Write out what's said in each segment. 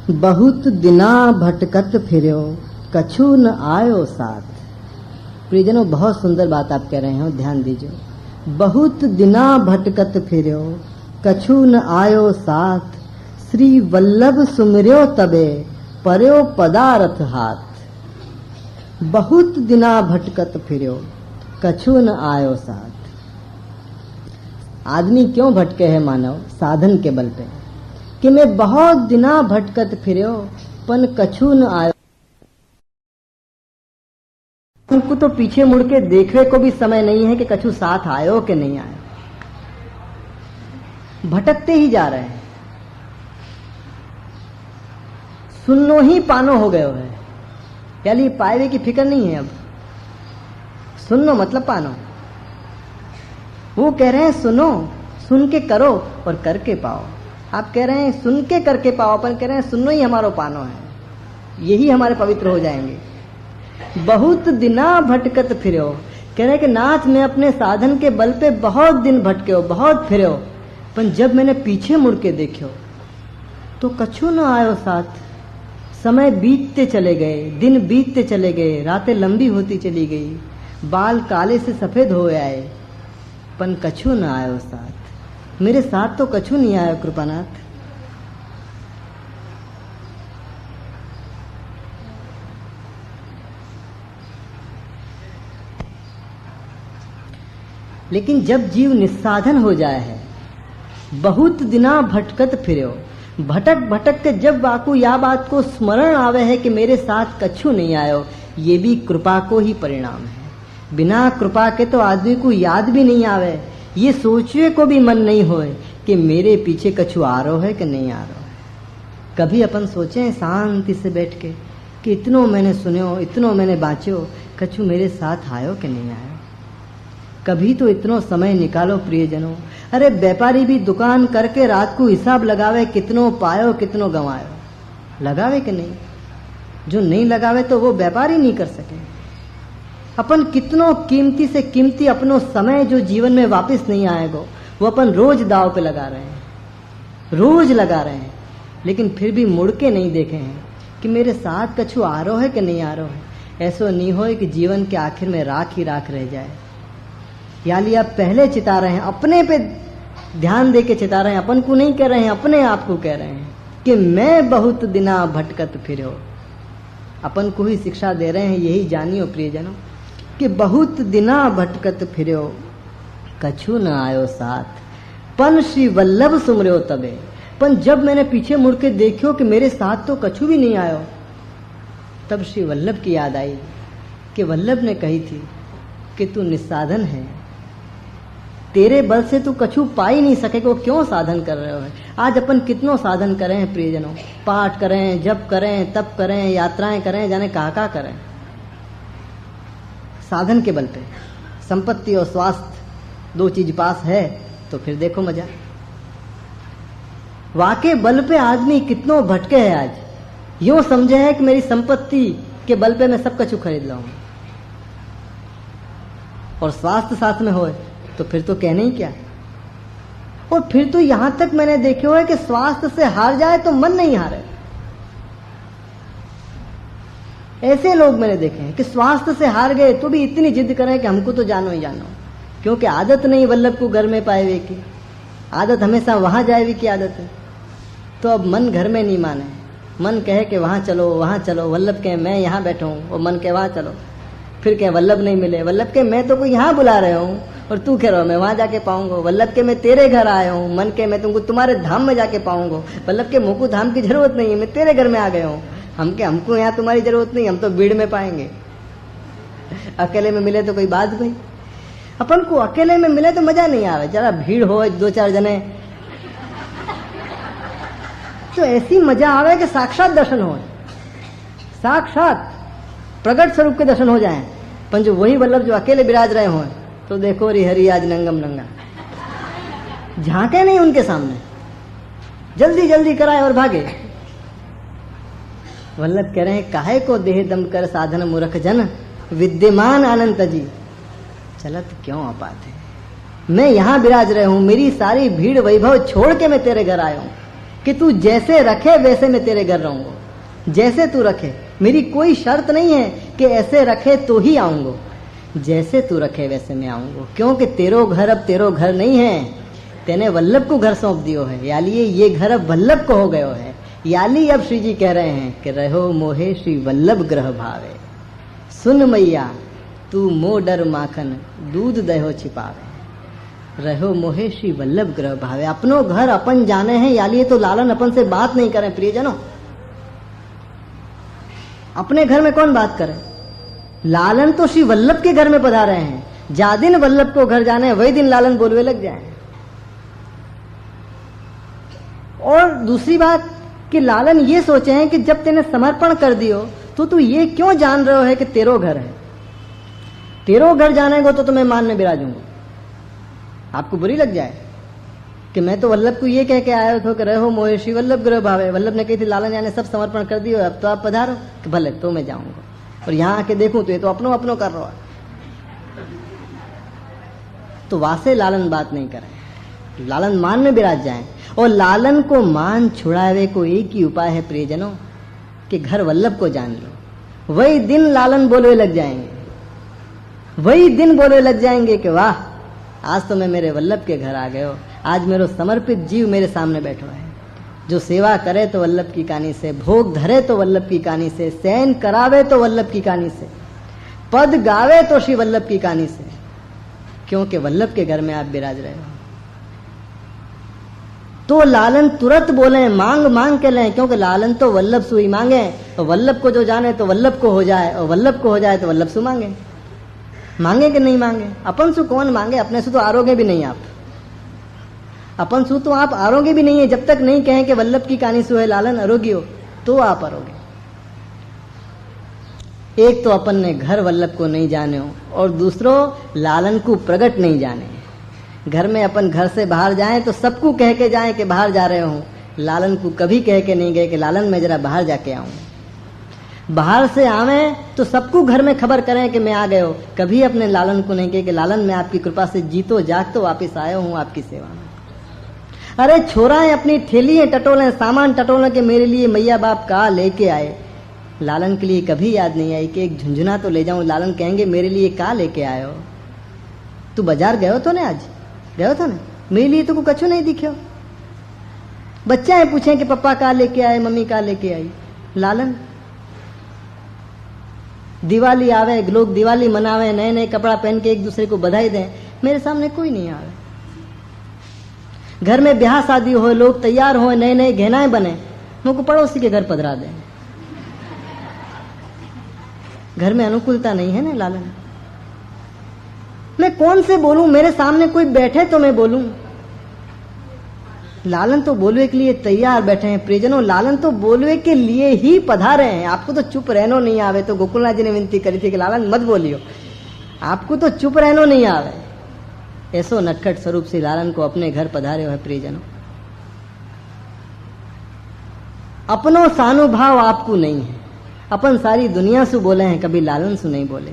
बहुत दिना भटकत फिर्यो कछु न आयो साथ। प्रियजनों, बहुत सुंदर बात आप कह रहे हो, ध्यान दीजिए। बहुत दिना भटकत फिर्यो कछु न आयो साथ, श्री वल्लभ सुमिर्यो तबे पर्यो पदारथ हाथ। बहुत दिना भटकत फिर्यो कछु न आयो साथ। आदमी क्यों भटके है मानव? साधन के बल पे, कि मैं बहुत दिना भटकत फिर्यो पन कछु न आयो। उनको तो पीछे मुड़ के देखने को भी समय नहीं है कि कछु साथ आयो कि नहीं आयो। भटकते ही जा रहे हैं, सुनो ही पानो हो गए है। यानी पाए की फिक्र नहीं है अब। सुनो मतलब पानो। वो कह रहे हैं सुनो, सुन के करो और करके पाओ। आप कह रहे हैं सुन के करके पाओ, अपन कह रहे हैं सुनो ही हमारो पानो है, यही हमारे पवित्र हो जाएंगे। बहुत दिना भटकत फिर्यो, कह रहे हैं कि नाथ मैं अपने साधन के बल पे बहुत दिन भटके हो, बहुत फिर्यो, पर जब मैंने पीछे मुड़ के देखो तो कछु न आयो साथ। समय बीतते चले गए, दिन बीतते चले गए, रातें लंबी होती चली गई, बाल काले से सफेद हो आए, पन कछु न आयो साथ। मेरे साथ तो कछु नहीं आयो कृपानाथ। लेकिन जब जीव निस्साधन हो जाए है, बहुत दिना भटकत फिर्यो, भटक भटक के जब वाकु या बात को स्मरण आवे है कि मेरे साथ कछु नहीं आयो, ये भी कृपा को ही परिणाम है। बिना कृपा के तो आदमी को याद भी नहीं आवे, ये सोचने को भी मन नहीं होए कि मेरे पीछे कछु आ रहा है कि नहीं आ रहा है। कभी अपन सोचे शांति से बैठ के कि इतनो मैंने सुनो, इतनो मैंने बाँचो, कछु मेरे साथ आयो कि नहीं आयो। कभी तो इतनो समय निकालो प्रियजनों। अरे व्यापारी भी दुकान करके रात को हिसाब लगावे, कितनो पायो कितनो गंवायो। लगावे कि नहीं? जो नहीं लगावे तो वो व्यापारी नहीं कर सके। अपन कितनो कीमती से कीमती अपनो समय जो जीवन में वापस नहीं आएगा, वो अपन रोज दाव पे लगा रहे हैं, रोज लगा रहे हैं, लेकिन फिर भी मुड़ के नहीं देखे हैं कि मेरे साथ कछु आ रहा है कि नहीं आ रहा है। ऐसा नहीं हो कि जीवन के आखिर में राख ही राख रह जाए। यानी आप पहले चिता रहे हैं, अपने पे ध्यान दे के चिता रहे हैं, अपन को नहीं कह रहे हैं, अपने आप को कह रहे हैं कि मैं बहुत दिना भटकत फिर्यो। अपन को ही शिक्षा दे रहे हैं, यही जानियो प्रियजनों कि बहुत दिना भटकत फिर्यो कछु न आयो साथ, पन श्री वल्लभ सुमर्यो तबे। पन जब मैंने पीछे मुड़ के देखियो कि मेरे साथ तो कछु भी नहीं आयो, तब श्री वल्लभ की याद आई कि वल्लभ ने कही थी कि तू निस्साधन है, तेरे बल से तू कछु पा ही नहीं सकेगा, क्यों साधन कर रहे हो। आज अपन कितनों साधन करें हैं प्रियजनों, पाठ करें, जप करें, तप करें, यात्राएं करें, जाने कहाँ करें, साधन के बल पे। संपत्ति और स्वास्थ्य दो चीज पास है तो फिर देखो मजा। वाके बल पे आदमी कितनों भटके है। आज यूं समझे है कि मेरी संपत्ति के बल पे मैं सब कछु खरीद लाऊंगा, और स्वास्थ्य साथ में होए तो फिर तो कहने ही क्या। और फिर तो यहां तक मैंने देखे हुआ है कि स्वास्थ्य से हार जाए तो मन नहीं हारे। ऐसे लोग मैंने देखे हैं कि स्वास्थ्य से हार गए तो भी इतनी जिद करें कि हमको तो जानो ही जानो, क्योंकि आदत नहीं वल्लभ को घर में पाए हुए की, आदत हमेशा वहां जाए हुए की आदत है। तो अब मन घर में नहीं माने, मन कहे कि वहां चलो वहां चलो, वल्लभ कहे मैं यहाँ बैठा हूँ, और मन कहे वहां चलो, फिर कहे वल्लभ नहीं मिले, वल्लभ के मैं तो कोई यहाँ बुला रहे हूँ और तू कह रहा मैं वहां जाके पाऊंगा, वल्लभ के मैं तेरे घर आया हूँ, मन के मैं तुमको तुम्हारे धाम में जाके पाऊंगा, वल्लभ के मुझको धाम की जरूरत नहीं है, मैं तेरे घर में आ गया हूँ, हमको यहाँ तुम्हारी जरूरत नहीं, हम तो भीड़ में पाएंगे। अकेले में मिले तो कोई बात भाई, अपन को अकेले में मिले तो मजा नहीं आवे, जरा भीड़ हो दो चार जने तो ऐसी मजा आवे कि साक्षात दर्शन हो, साक्षात प्रगट स्वरूप के दर्शन हो जाएं। पर जो वही वल्लभ जो अकेले विराज रहे हों तो देखो रे हरि आज नंगम नंगा, झांके नहीं उनके सामने, जल्दी जल्दी कराए और भागे। वल्लभ कह रहे हैं काहे को देह दम कर साधन मूर्ख जन, विद्यमान अनंत जी चलत क्यों अपात है। मैं यहाँ विराज रहे हूँ, मेरी सारी भीड़ वैभव छोड़ के मैं तेरे घर आया हूँ, कि तू जैसे रखे वैसे मैं तेरे घर रहूंगा, जैसे तू रखे। मेरी कोई शर्त नहीं है कि ऐसे रखे तो ही आऊंगा, जैसे तू रखे वैसे मैं आऊंगा, क्योंकि तेरो घर अब तेरो घर नहीं है, तेने वल्लभ को घर सौंप दियो है, याली ये घर अब वल्लभ को हो गयो है। याली अब श्री जी कह रहे हैं कि रहो मोहे श्री वल्लभ ग्रह भावे, सुन मैया तू मो डर माखन दूध दहो छिपावे, रहो मोहे श्री वल्लभ ग्रह भावे। अपनो घर अपन जाने हैं, याली तो लालन अपन से बात नहीं करें प्रियजनों। अपने घर में कौन बात करे? लालन तो श्री वल्लभ के घर में पधारे हैं। जा दिन वल्लभ को घर जाने वही दिन लालन बोलवे लग जाए। और दूसरी बात कि लालन ये सोचे हैं कि जब तेने समर्पण कर दियो तो तू ये क्यों जान रहे हो है कि तेरो घर है, तेरो घर जाने को तो मैं मान में बिराजूंगा। आपको बुरी लग जाए कि मैं तो वल्लभ को ये कह के आया था कि रहो मोहे श्री वल्लभ ग्रह भावे। वल्लभ ने कही थी लालन याने सब समर्पण कर दियो, अब तो आप पधारो। कि भले तो मैं जाऊंगा, और यहाँ आके देखूं तो ये तो अपनो अपनो कर रहा है। तो वासे लालन बात नहीं करे, लालन मान में बिराज जाए। और लालन को मान छुड़ावे को एक ही उपाय है प्रियजनों कि घर वल्लभ को जान लो। वही दिन लालन बोलवे लग जाएंगे, वही दिन बोलवे लग जाएंगे कि वाह आज तो मैं मेरे वल्लभ के घर आ गए हो, आज मेरा समर्पित जीव मेरे सामने बैठा है, जो सेवा करे तो वल्लभ की कहानी से, भोग धरे तो वल्लभ की कहानी से, शयन करावे तो वल्लभ की कहानी से, पद गावे तो श्री वल्लभ की कहानी से, क्योंकि वल्लभ के घर में आप विराज रहे हो। तो लालन तुरंत बोले मांग मांग के लें, क्योंकि लालन तो वल्लभ सु ही मांगे। तो वल्लभ को जो जाने तो वल्लभ को हो जाए, और वल्लभ को हो जाए तो वल्लभ सु मांगे। मांगे कि नहीं मांगे? अपन सु कौन मांगे? अपने से तो आरोगे भी नहीं आप, अपन सु तो आप आरोगे भी नहीं है। जब तक नहीं कहें कि वल्लभ की कहानी सु है लालन अरोगी हो, तो आप अरोगे। एक तो अपन ने घर वल्लभ को नहीं जाने हो, और दूसरों लालन को प्रगट नहीं जाने। घर में अपन घर से बाहर जाएं तो सबको कह के जाएं कि बाहर जा रहे हो, लालन को कभी कह के नहीं गए कि लालन मैं जरा बाहर जाके आऊं। बाहर से आवे तो सबको घर में खबर करें कि मैं आ गए हो, कभी अपने लालन को नहीं कहे कि लालन मैं आपकी कृपा से जीतो जागतो वापिस आया हूं आपकी सेवा में। अरे छोराएं अपनी थैली टटोलें, सामान टटोलें कि मेरे लिए मैया बाप का लेके आए। लालन के लिए कभी याद नहीं आई कि एक झुंझुना तो ले जाऊं। लालन कहेंगे मेरे लिए का लेके आए हो? तू बाजार गयो तो ना, आज गयो था ना, मेरे लिए तो को कछु नहीं दिखे। बच्चा है पूछे कि पापा का लेके आए, मम्मी का लेके आई। लालन दिवाली आवे, लोग दिवाली मनावे, नए नए कपड़ा पहन के एक दूसरे को बधाई दें, मेरे सामने कोई नहीं आवे। घर में ब्याह शादी हो, लोग तैयार हो, नए नए गहनाएं बने, मुझको पड़ोसी के घर पधरा दें। घर में अनुकूलता नहीं है ना लालन। मैं कौन से बोलूं? मेरे सामने कोई बैठे तो मैं बोलूं। लालन तो बोलवे के लिए तैयार बैठे हैं प्रियजनों, लालन तो बोलवे के लिए ही पधारे हैं। आपको तो चुप रहनो नहीं आवे, तो गोकुलनाथ जी ने विनती करी थी कि लालन मत बोलियो, आपको तो चुप रहनो नहीं आवे। ऐसो नटखट स्वरूप से लालन को अपने घर पधारे हो है प्रियजनों। अपनो सानुभाव आपको नहीं है। अपन सारी दुनिया से बोले हैं, कभी लालन से नहीं बोले।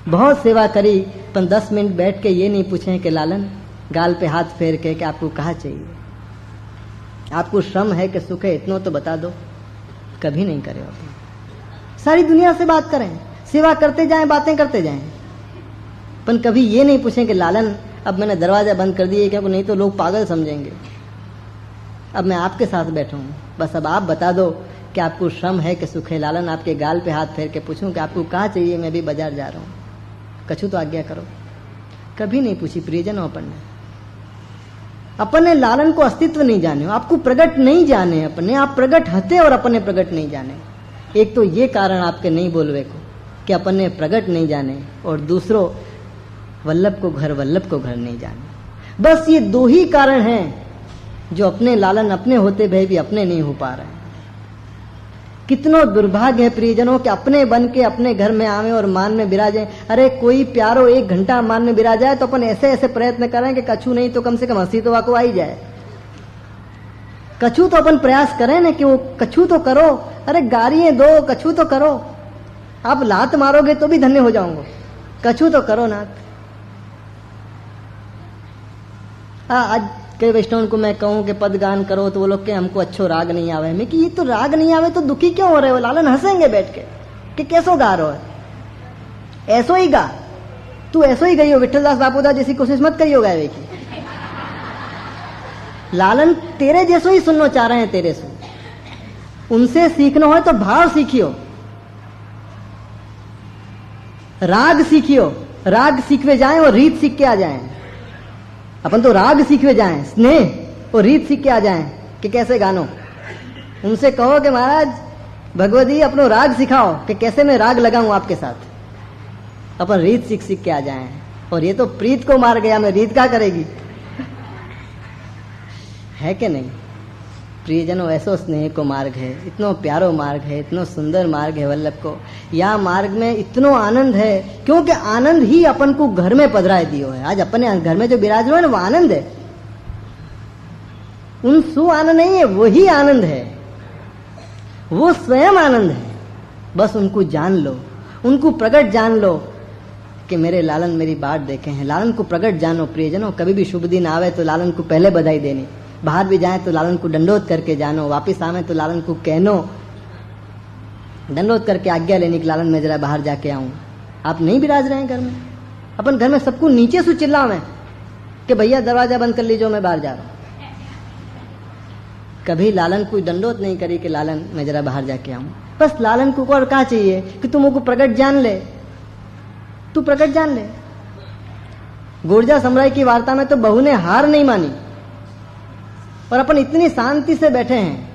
बहुत सेवा करी, पर 10 मिनट बैठ के ये नहीं पूछे कि लालन गाल पे हाथ फेर के कि आपको कहा चाहिए, आपको श्रम है कि सुख है, इतना तो बता दो। कभी नहीं करे अपन। सारी दुनिया से बात करें, सेवा करते जाएं, बातें करते जाएं, पर कभी ये नहीं पूछें कि लालन अब मैंने दरवाजा बंद कर दिया क्योंकि नहीं तो लोग पागल समझेंगे, अब मैं आपके साथ बैठा हूँ, बस अब आप बता दो कि आपको श्रम है कि सुख है। लालन आपके गाल पे हाथ फेर के पूछूं कि आपको कहाँ चाहिए, मैं भी बाजार जा रहा हूँ, कछु तो आज्ञा करो। कभी नहीं पूछी प्रियजन। अपन ने लालन को अस्तित्व नहीं जाने, आपको प्रगट नहीं जाने अपने, आप प्रगट हते और अपने प्रगट नहीं जाने। एक तो ये कारण आपके नहीं बोलवे को कि अपन ने प्रगट नहीं जाने, और दूसरों वल्लभ को घर नहीं जाने। बस ये 2 ही कारण हैं जो अपने लालन अपने होते भय भी अपने नहीं हो पा रहे हैं। कितनो दुर्भाग्य है प्रियजनों कि अपने बन के अपने घर में आवे और मान में बिराजे। अरे कोई प्यारो 1 घंटा मान में बिराज जाए तो अपन ऐसे ऐसे प्रयत्न करें कि कछु नहीं तो कम से कम हंसी तो वाको आई जाए। कछु तो अपन प्रयास करें ना कि वो कछु तो करो। अरे गालियां दो, कछु तो करो। आप लात मारोगे तो भी धन्य हो जाऊंगा, कछु तो करो नाथ। आज कई वैष्णव को मैं कहूँ कि पद गान करो तो वो लोग के हमको अच्छो राग नहीं आवे। मैं कि ये तो राग नहीं आवे तो दुखी क्यों हो रहे हो? लालन हंसेंगे बैठ के कि कैसो गा रहे हो, ऐसो ही गा, तू ऐसो ही गई हो, विठलदास बापूदा जैसी कोशिश मत करियो गावे की। लालन तेरे जैसो ही सुनना चाह रहे हैं, तेरे से उनसे सीखना हो तो भाव सीखियो, राग सीखियो, राग सीखवे जाएं और रीत सीख के आ जाएं। अपन तो राग सीखवे जाएं, स्नेह और रीत सीख के आ जाएं कि कैसे गानो। उनसे कहो कि महाराज भगवती अपनो राग सिखाओ कि कैसे मैं राग लगाऊं आपके साथ, अपन रीत सीख सीख के आ जाएं। और ये तो प्रीत को मार गया, मैं रीत क्या करेगी, है कि नहीं? प्रियजनों, ऐसो स्नेह को मार्ग है, इतनो प्यारो मार्ग है, इतनो सुंदर मार्ग है वल्लभ को। या मार्ग में इतनो आनंद है क्योंकि आनंद ही अपन को घर में पधराए दियो है। आज अपने घर में जो विराज है ना वो आनंद है, उन सु आनंद नहीं है, वही आनंद है, वो स्वयं आनंद है। बस उनको जान लो, उनको प्रकट जान लो कि मेरे लालन मेरी बाट देखे हैं। लालन को प्रकट जानो प्रियजनों। कभी भी शुभ दिन आवे तो लालन को पहले बधाई देनी, बाहर भी जाए तो लालन को दंडोत करके जानो, वापिस आवे तो लालन को कहनो, दंडोत करके आज्ञा लेने की लालन मैं जरा बाहर जाके आऊं। आप नहीं विराज रहे हैं घर में, अपन घर में सबको नीचे से चिल्लावे कि भैया दरवाजा बंद कर लीजिए मैं बाहर जा रहा हूं। कभी लालन कोई दंडोत नहीं करी कि लालन मैं जरा बाहर जाके आऊं। बस लालन को और क्या चाहिए कि तुम को प्रकट जान ले, तू प्रकट जान ले। गुर्जा सम्राट की वार्ता में तो बहू ने हार नहीं मानी और अपन इतनी शांति से बैठे हैं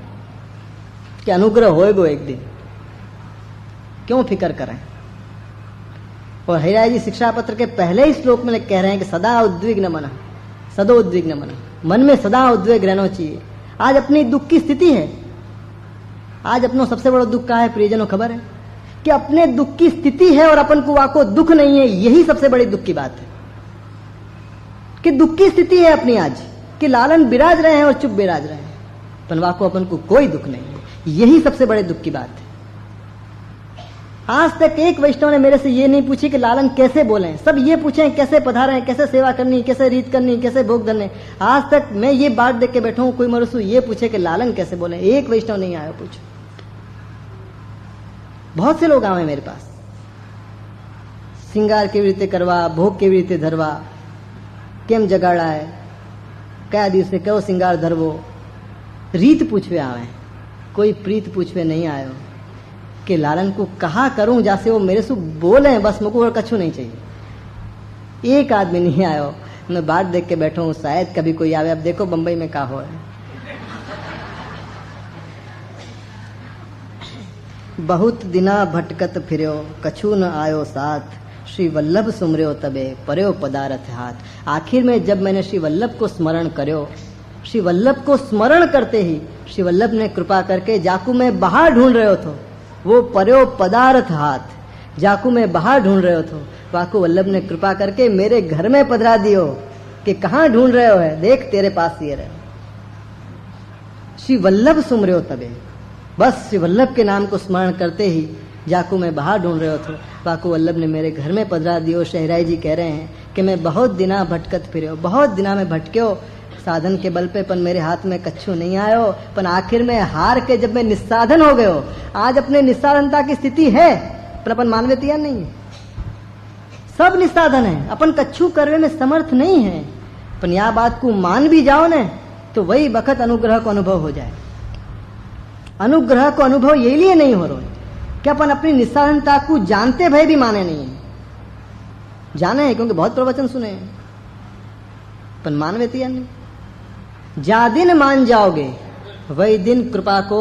कि अनुग्रह होएगो एक दिन, क्यों फिक्र करें। और हरिराय जी शिक्षा पत्र के पहले ही श्लोक में कह रहे हैं कि सदा उद्विग्न मन, सदो उद्विग्न मन, मन में सदा उद्वेग रहना चाहिए। आज अपनी दुख की स्थिति है, आज अपना सबसे बड़ा दुख का है प्रियजनों, खबर है कि अपने दुख की स्थिति है और अपन को वाको दुख नहीं है। यही सबसे बड़ी दुख की बात है कि दुख की स्थिति है अपनी आज, कि लालन विराज रहे हैं और चुप विराज रहे हैं, पनवा को अपन को कोई दुख नहीं है। यही सबसे बड़े दुख की बात है। आज तक एक वैष्णव ने मेरे से ये नहीं पूछी कि लालन कैसे बोले, सब ये पूछे कैसे पधारे, कैसे सेवा करनी, कैसे रीत करनी, कैसे भोग धरने। आज तक मैं ये बात देख के बैठा हूं, कोई मनुष्य ये पूछे कि लालन कैसे बोले, एक वैष्णव नहीं आया पूछ। बहुत से लोग आए मेरे पास, सिंगार केवी रीते करवा, भोग केवी रीते धरवा, केम जगाड़ा है, क्या दिवसे कहो सिंगार धरवो, रीत पूछवे आवे, कोई प्रीत पूछवे नहीं आयो कि लालन को कहा करूं जैसे वो मेरे से बोले, बस मुझको और कछु नहीं चाहिए। एक आदमी नहीं आयो। मैं बात देख के बैठा हूं, शायद कभी कोई आवे। अब देखो बंबई में क्या हो है। बहुत दिना भटकत फिर्यो, कछु न आयो साथ, श्री वल्लभ सुमर्यो तबे पर्यो पदारथ हाथ। आखिर में जब मैंने श्री वल्लभ को स्मरण कर्यो, श्री वल्लभ को स्मरण करते ही श्री वल्लभ ने कृपा करके, जाकू मैं बाहर ढूंढ रहे हो तो वो पर्यो पदारथ हाथ, जाकू मैं बाहर ढूंढ रहे हो तो वाकू वल्लभ ने कृपा करके मेरे घर में पधरा दियो कि कहाँ ढूंढ रहे हो है, देख तेरे पास ये रहे। श्री वल्लभ सुमर्यो तबे, बस श्री वल्लभ के नाम को स्मरण करते ही जाकू मैं बाहर ढूंढ रहे हो तो वाकू वल्लभ ने मेरे घर में पधरा दियो। शहराई जी कह रहे हैं कि मैं बहुत दिना भटकत फिर्यो, बहुत दिना में भटक्यो, साधन के बल पे, पन मेरे हाथ में कच्छू नहीं आयो, पन आखिर में हार के जब मैं निस्साधन हो गयो, आज अपने निस्साधनता की स्थिति है पर अपन मानवे तैयार नहीं है। सब निस्साधन है, अपन कच्छू करने में समर्थ नहीं है, पन यह बात को मान भी जाओ न तो वही वक्त अनुग्रह को अनुभव हो जाए। अनुग्रह को अनुभव ये लिए नहीं हो रहा कि अपन अपनी निस्साधनता को जानते भय भी माने नहीं है। जाने हैं क्योंकि बहुत प्रवचन सुने हैं, पर मानवे तैयार नहीं। जा दिन मान जाओगे वही दिन कृपा को,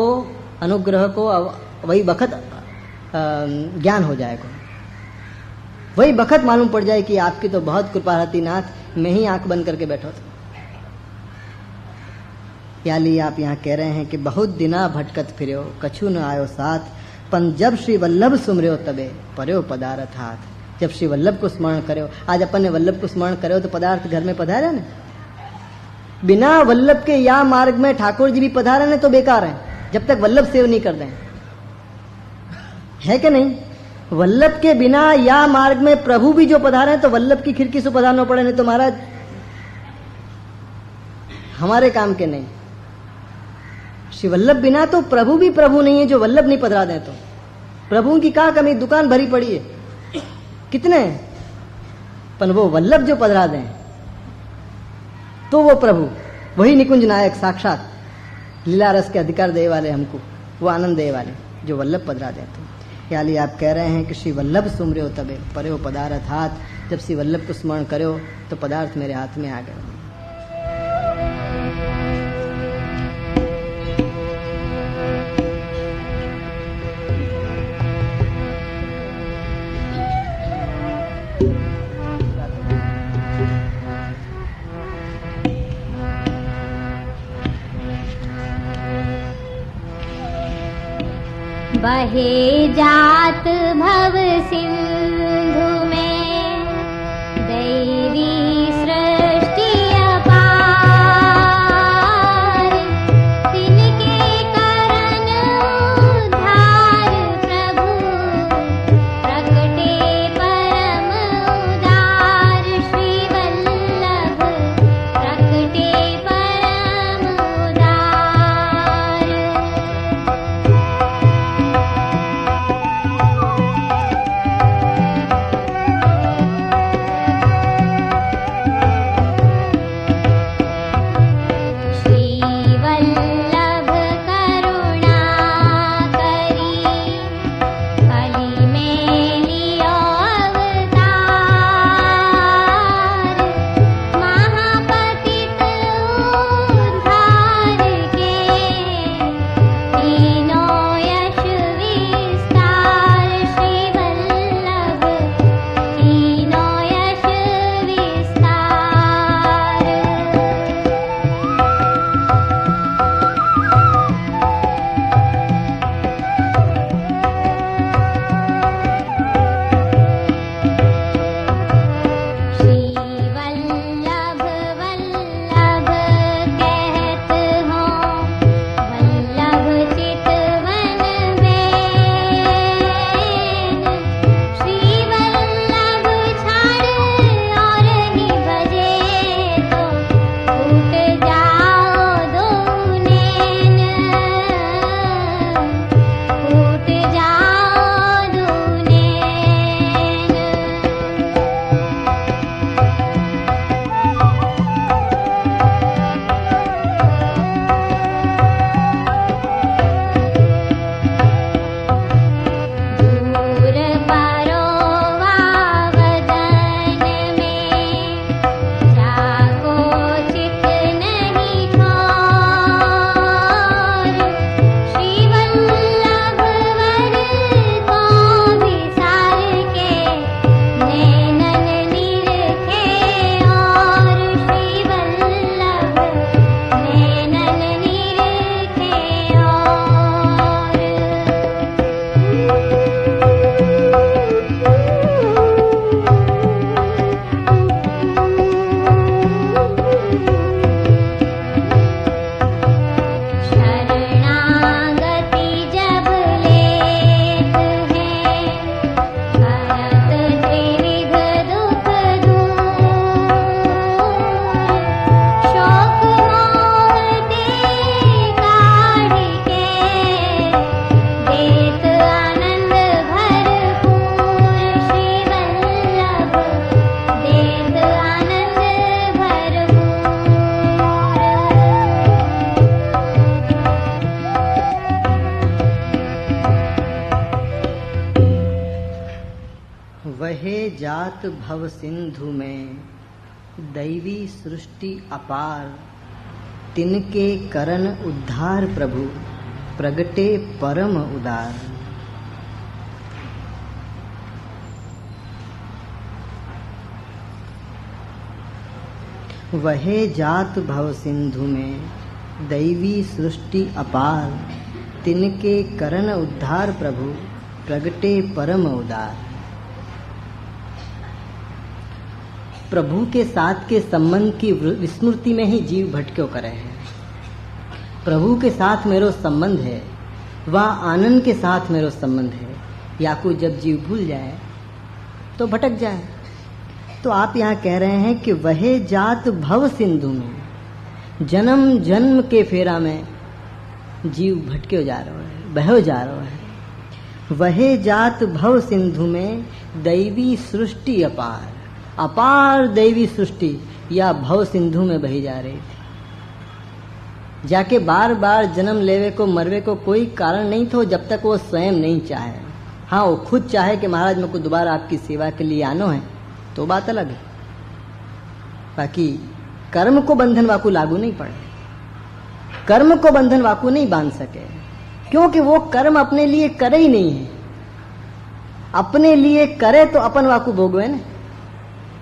अनुग्रह को, वही वक्त ज्ञान हो जाएगा, वही वक्त मालूम पड़ जाए कि आपकी तो बहुत कृपा रहती नाथ, मैं ही आंख बंद करके बैठा था। याली आप यहाँ कह रहे हैं कि बहुत दिना भटकत फिर्यो, कछु न आयो साथ, पन जब श्री वल्लभ सुमर्यो तबे पर्यो पदारथ हाथ। जब श्री वल्लभ को स्मरण करो, आज अपन ने वल्लभ को स्मरण करो तो पदार्थ घर में पधारे ना। बिना वल्लभ के या मार्ग में ठाकुर जी भी पधारे ना तो बेकार है, जब तक वल्लभ सेव नहीं कर दें, है कि नहीं। वल्लभ के बिना या मार्ग में प्रभु भी जो पधारे तो वल्लभ की खिड़की से पधारना पड़े, नहीं तो महाराज हमारे काम के नहीं। श्री वल्लभ बिना तो प्रभु भी प्रभु नहीं है, जो वल्लभ नहीं पधरा दें तो। प्रभु की क्या कमी, दुकान भरी पड़ी है, कितने, पर वो वल्लभ जो पधरा दें तो वो प्रभु, वही निकुंज नायक साक्षात लीला रस के अधिकार दे वाले हमको, वो आनंद दे वाले जो वल्लभ पधरा दें तो। याली आप कह रहे हैं कि श्री वल्लभ सुमरे हो तबे परे हो पदार्थ हाथ। जब श्री वल्लभ को स्मरण करो तो पदार्थ मेरे हाथ में आ गए। बहे जात भव सिंधु में दैवी सृष्टि अपार। तिनके करन उद्धार प्रभु प्रकटे परम उदार। श्री वल्लभ प्रकटे परम उदार। जात भव सिंधु में दैवी सृष्टि अपार, तिनके करन उद्धार प्रभु प्रगटे परम उदार। वहे जात भव सिंधु में दैवी सृष्टि अपार, तिनके करन उद्धार प्रभु प्रगटे परम उदार। प्रभु के साथ के संबंध की विस्मृति में ही जीव भटक्यो करे हैं। प्रभु के साथ मेरो संबंध है, वह आनंद के साथ मेरो संबंध है, याकू जब जीव भूल जाए तो भटक जाए। तो आप यहाँ कह रहे हैं कि वह जात भव सिंधु में, जन्म जन्म के फेरा में जीव भटके जा रहा है, बहो जा रहा है। वहे जात भव सिंधु में दैवी सृष्टि अपार, अपार दैवी सृष्टि या भव सिंधु में बही जा रही थी। जाके बार बार जन्म लेवे को मरवे को कोई कारण नहीं था जब तक वो स्वयं नहीं चाहे। हाँ, वो खुद चाहे कि महाराज मेरे को दोबारा आपकी सेवा के लिए आनो है तो बात अलग है। बाकी कर्म को बंधन वाकू लागू नहीं पड़े, कर्म को बंधन वाकू नहीं बांध सके, क्योंकि वो कर्म अपने लिए करे ही नहीं है। अपने लिए करे तो अपन वाकू भोगवे न।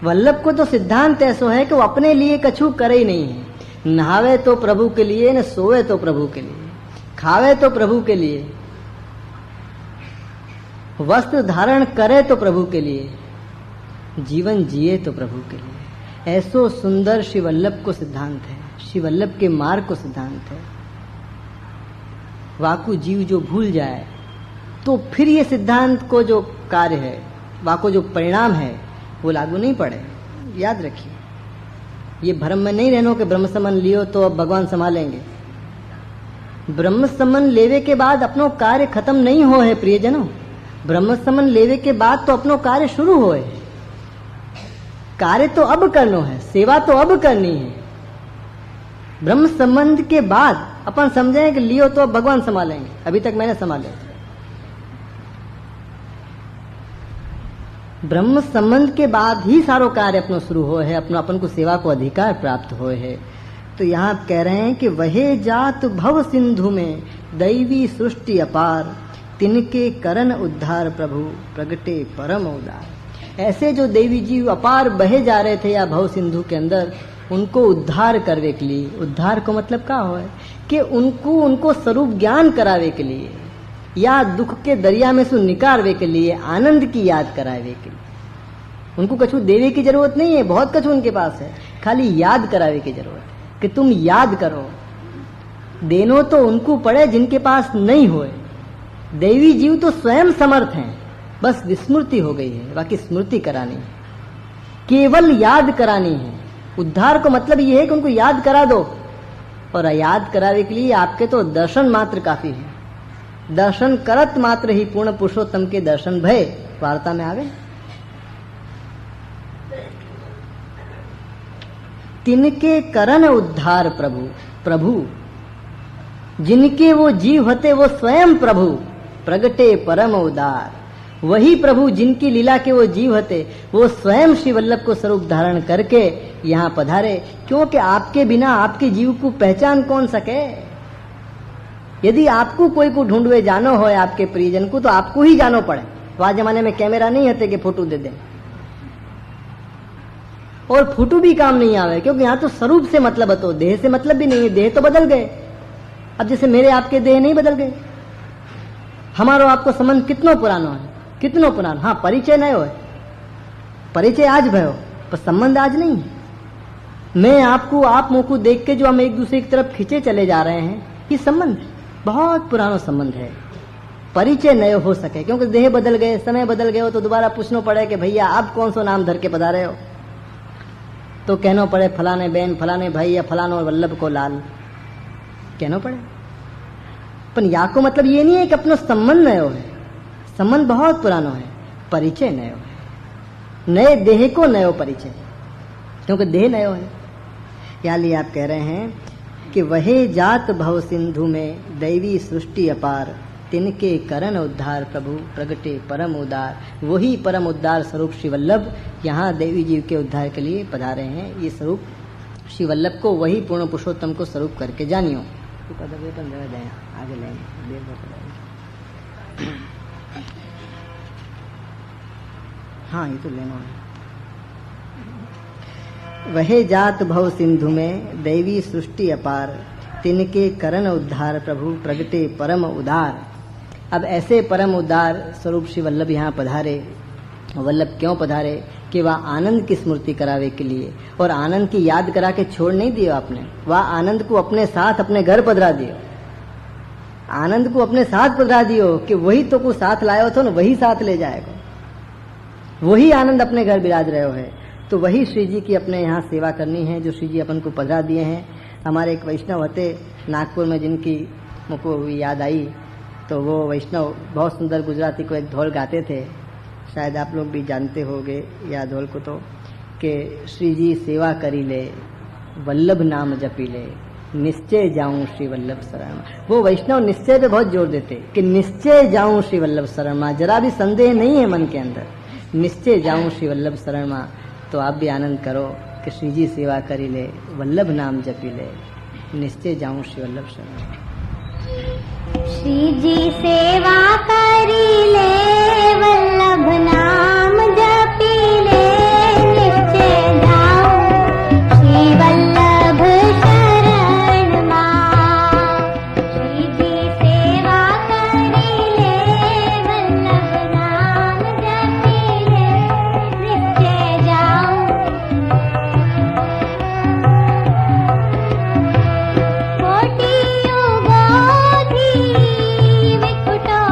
वल्लभ को तो सिद्धांत ऐसो है कि वो अपने लिए कछु करे ही नहीं है। नहावे तो प्रभु के लिए, न सोवे तो प्रभु के लिए, खावे तो प्रभु के लिए, वस्त्र धारण करे तो प्रभु के लिए, जीवन जिए तो प्रभु के लिए। ऐसो सुंदर श्री वल्लभ को सिद्धांत है, श्री वल्लभ के मार्ग को सिद्धांत है। वाकु जीव जो भूल जाए तो फिर ये सिद्धांत को जो कार्य है, वाको जो परिणाम है वो लागू नहीं पड़े। याद रखिए, ये भ्रम में नहीं रहनो कि ब्रह्म समन लियो तो अब भगवान संभालेंगे। ब्रह्म समन लेवे के बाद अपनो कार्य खत्म नहीं हो है प्रियजनों। ब्रह्म समन लेवे के बाद तो अपनो कार्य शुरू होए। कार्य तो अब करनो है, सेवा तो अब करनी है। ब्रह्म संबंध के बाद अपन समझें कि लियो तो अब भगवान संभालेंगे, अभी तक मैंने संभाले। ब्रह्म संबंध के बाद ही सारो कार्य अपनो शुरू हो है, अपनो अपन को सेवा को अधिकार प्राप्त हो है। तो यहाँ कह रहे हैं कि वहे जात भव सिंधु में दैवी सृष्टि अपार, तिनके करन उद्धार प्रभु प्रगटे परम उदार। ऐसे जो देवी जीव अपार बहे जा रहे थे या भव सिंधु के अंदर, उनको उद्धार करने के लिए, उद्धार को मतलब क्या हो है कि उनको स्वरूप ज्ञान करावे के लिए या दुख के दरिया में से निकारवे के लिए, आनंद की याद करावे के लिए। उनको कछु देवे की जरूरत नहीं है, बहुत कछु उनके पास है, खाली याद करावे की जरूरत है कि तुम याद करो। देनो तो उनको पड़े जिनके पास नहीं होए। देवी जीव तो स्वयं समर्थ हैं, बस विस्मृति हो गई है, बाकी स्मृति करानी है, केवल याद करानी है। उद्धार को मतलब ये है कि उनको याद करा दो, और याद करावे के लिए आपके तो दर्शन मात्र काफी है। दर्शन करत मात्र ही पूर्ण पुरुषोत्तम के दर्शन भय वार्ता में आवे। तिनके करन उद्धार प्रभु, प्रभु जिनके वो जीव होते वो स्वयं प्रभु, प्रगटे परम उदार। वही प्रभु जिनकी लीला के वो जीव होते वो स्वयं श्री वल्लभ को स्वरूप धारण करके यहाँ पधारे। क्योंकि आपके बिना आपके जीव को पहचान कौन सके। यदि आपको कोई को ढूंढवे जानो हो आपके प्रियजन को, तो आपको ही जानो पड़े। वह जमाने में कैमरा नहीं होते कि फोटो दे दे, और फोटो भी काम नहीं आवे, क्योंकि यहाँ तो स्वरूप से मतलब है, तो देह से मतलब भी नहीं है। देह तो बदल गए। अब जैसे मेरे आपके देह नहीं बदल गए, हमारो आपको संबंध कितनो पुरानो है, कितनो पुरानो। हाँ, परिचय नयो है, परिचय आज भयो, पर संबंध आज नहीं है। मैं आपको, आप मुँह को देख के जो हम एक दूसरे की तरफ खींचे चले जा रहे हैं, ये संबंध बहुत पुराना संबंध है। परिचय नयो हो सके, क्योंकि देह बदल गए, समय बदल गए हो, तो दोबारा पूछना पड़े कि भैया आप कौन सा नाम धर के पधारे हो, तो कहना पड़े फलाने बहन, फलाने भाई या फलानो वल्लभ को लाल कहना पड़े। पर या को मतलब ये नहीं है कि अपना संबंध नयो है, संबंध बहुत पुरानो है, परिचय नयो है। नए देह को नयो परिचय, क्योंकि देह नयो है। या लिए आप कह रहे हैं कि वहे जात भव सिंधु में दैवी सृष्टि अपार, तिनके करन उद्धार प्रभु प्रगटे परम उदार। वही परम उद्धार स्वरूप श्री वल्लभ यहाँ देवी जीव के उद्धार के लिए पधारे हैं। ये स्वरूप श्री वल्लभ को, वही पूर्ण पुरुषोत्तम को स्वरूप करके जानियो। आगे लेंगे, हाँ ये तो लेना है। वहे जात भव सिंधु में दैवी सृष्टि अपार, तिनके करन उद्धार प्रभु प्रगटे परम उदार। अब ऐसे परम उदार स्वरूप श्री वल्लभ यहाँ पधारे। वल्लभ क्यों पधारे कि वह आनंद की स्मृति करावे के लिए, और आनंद की याद करा के छोड़ नहीं दिया आपने, वह आनंद को अपने साथ अपने घर पधरा दियो। आनंद को अपने साथ पधरा दियो कि वही तो को साथ लायो तो न, वही साथ ले जाएगा। वही आनंद अपने घर बिराज रहे हो है, तो वही श्री जी की अपने यहाँ सेवा करनी है जो श्री जी अपन को पधरा दिए हैं। हमारे एक वैष्णव होते नागपुर में, जिनकी मुझको याद आई, तो वो वैष्णव बहुत सुंदर गुजराती को एक ढोल गाते थे, शायद आप लोग भी जानते होंगे या ढोल को, तो कि श्री जी सेवा करी ले, वल्लभ नाम जपी ले, निश्चय जाऊं श्री वल्लभ शरण। वो वैष्णव निश्चय पे बहुत जोर देते कि निश्चय जाऊं श्री वल्लभ शरण में, जरा भी संदेह नहीं है मन के अंदर, निश्चय जाऊं श्री वल्लभ शरण में। तो आप भी आनंद करो कि श्री जी सेवा करी ले, वल्लभ नाम जपी ले, निश्चय जाऊं श्री वल्लभ शरण। श्री जी सेवा करी ले, वल्लभ नाम जपी ले, निश्चय जाऊं श्री वल्लभ शरण मां। श्री जी सेवा करी ले, वल्लभ नाम जपी ले, निश्चय जाऊं। कोटि युगों थी विकुटों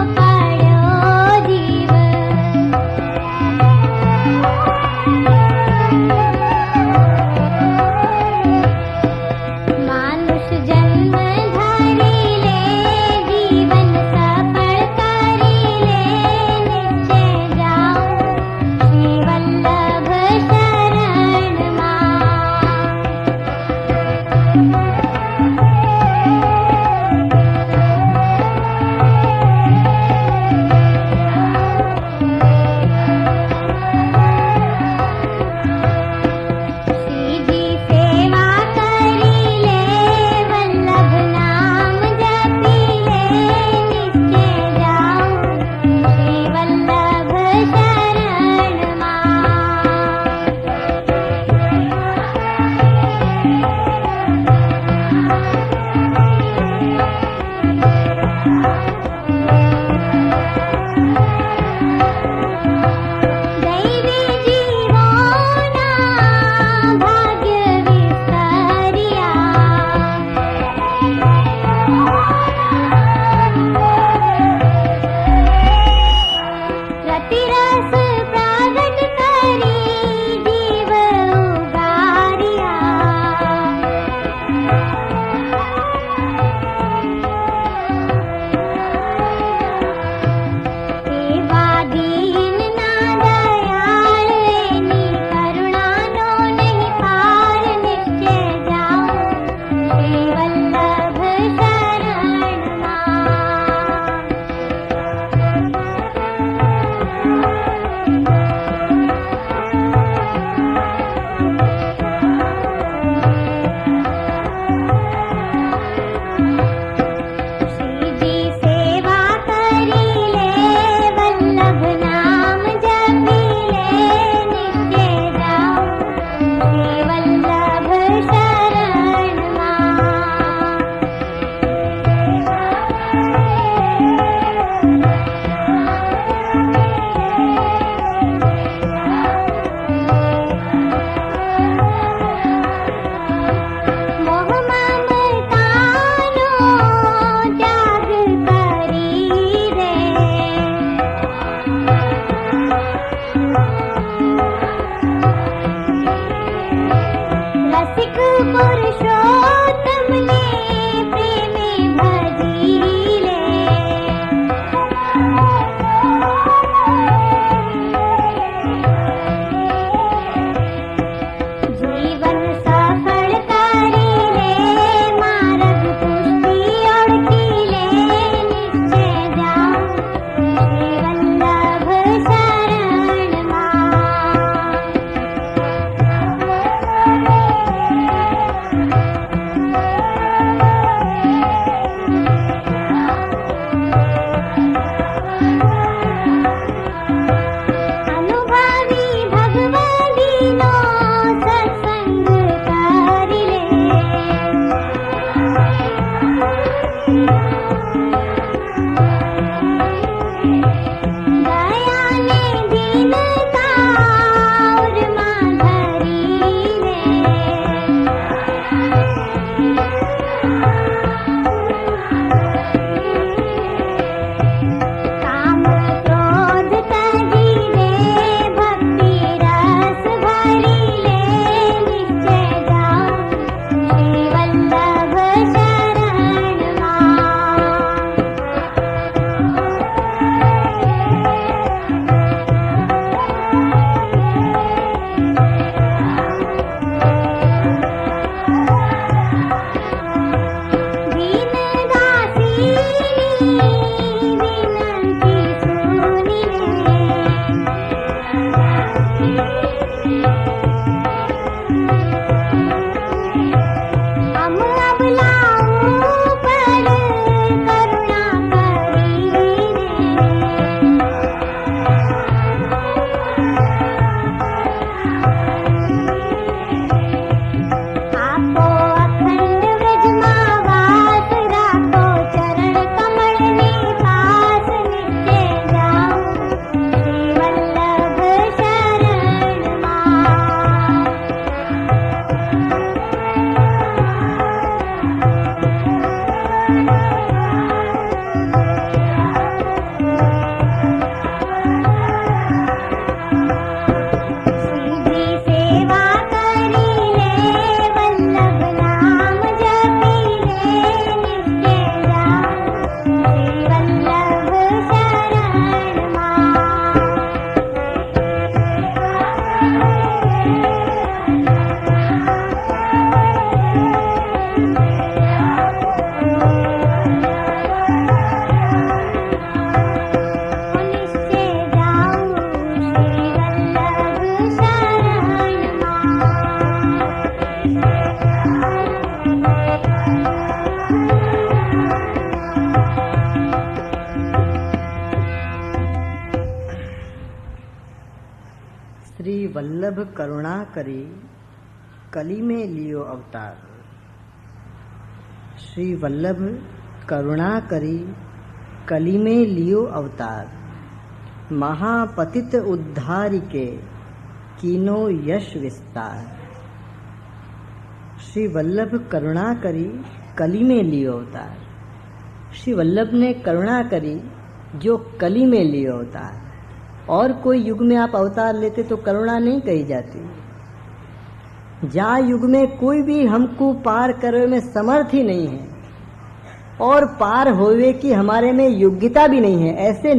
वल्लभ करुणा करी कली में लियो अवतार। श्री वल्लभ करुणा करी कली में लियो अवतार। महापतित उद्धार के कीनो यश विस्तार। श्री वल्लभ करुणा करी कली में लियो अवतार। श्री वल्लभ ने करुणा करी जो कली में लियो अवतार। और कोई युग में आप अवतार लेते तो करुणा नहीं कही जाती। जा युग में कोई भी हमको पार करने में समर्थ ही नहीं है और पार होवे की हमारे में योग्यता भी नहीं है, ऐसे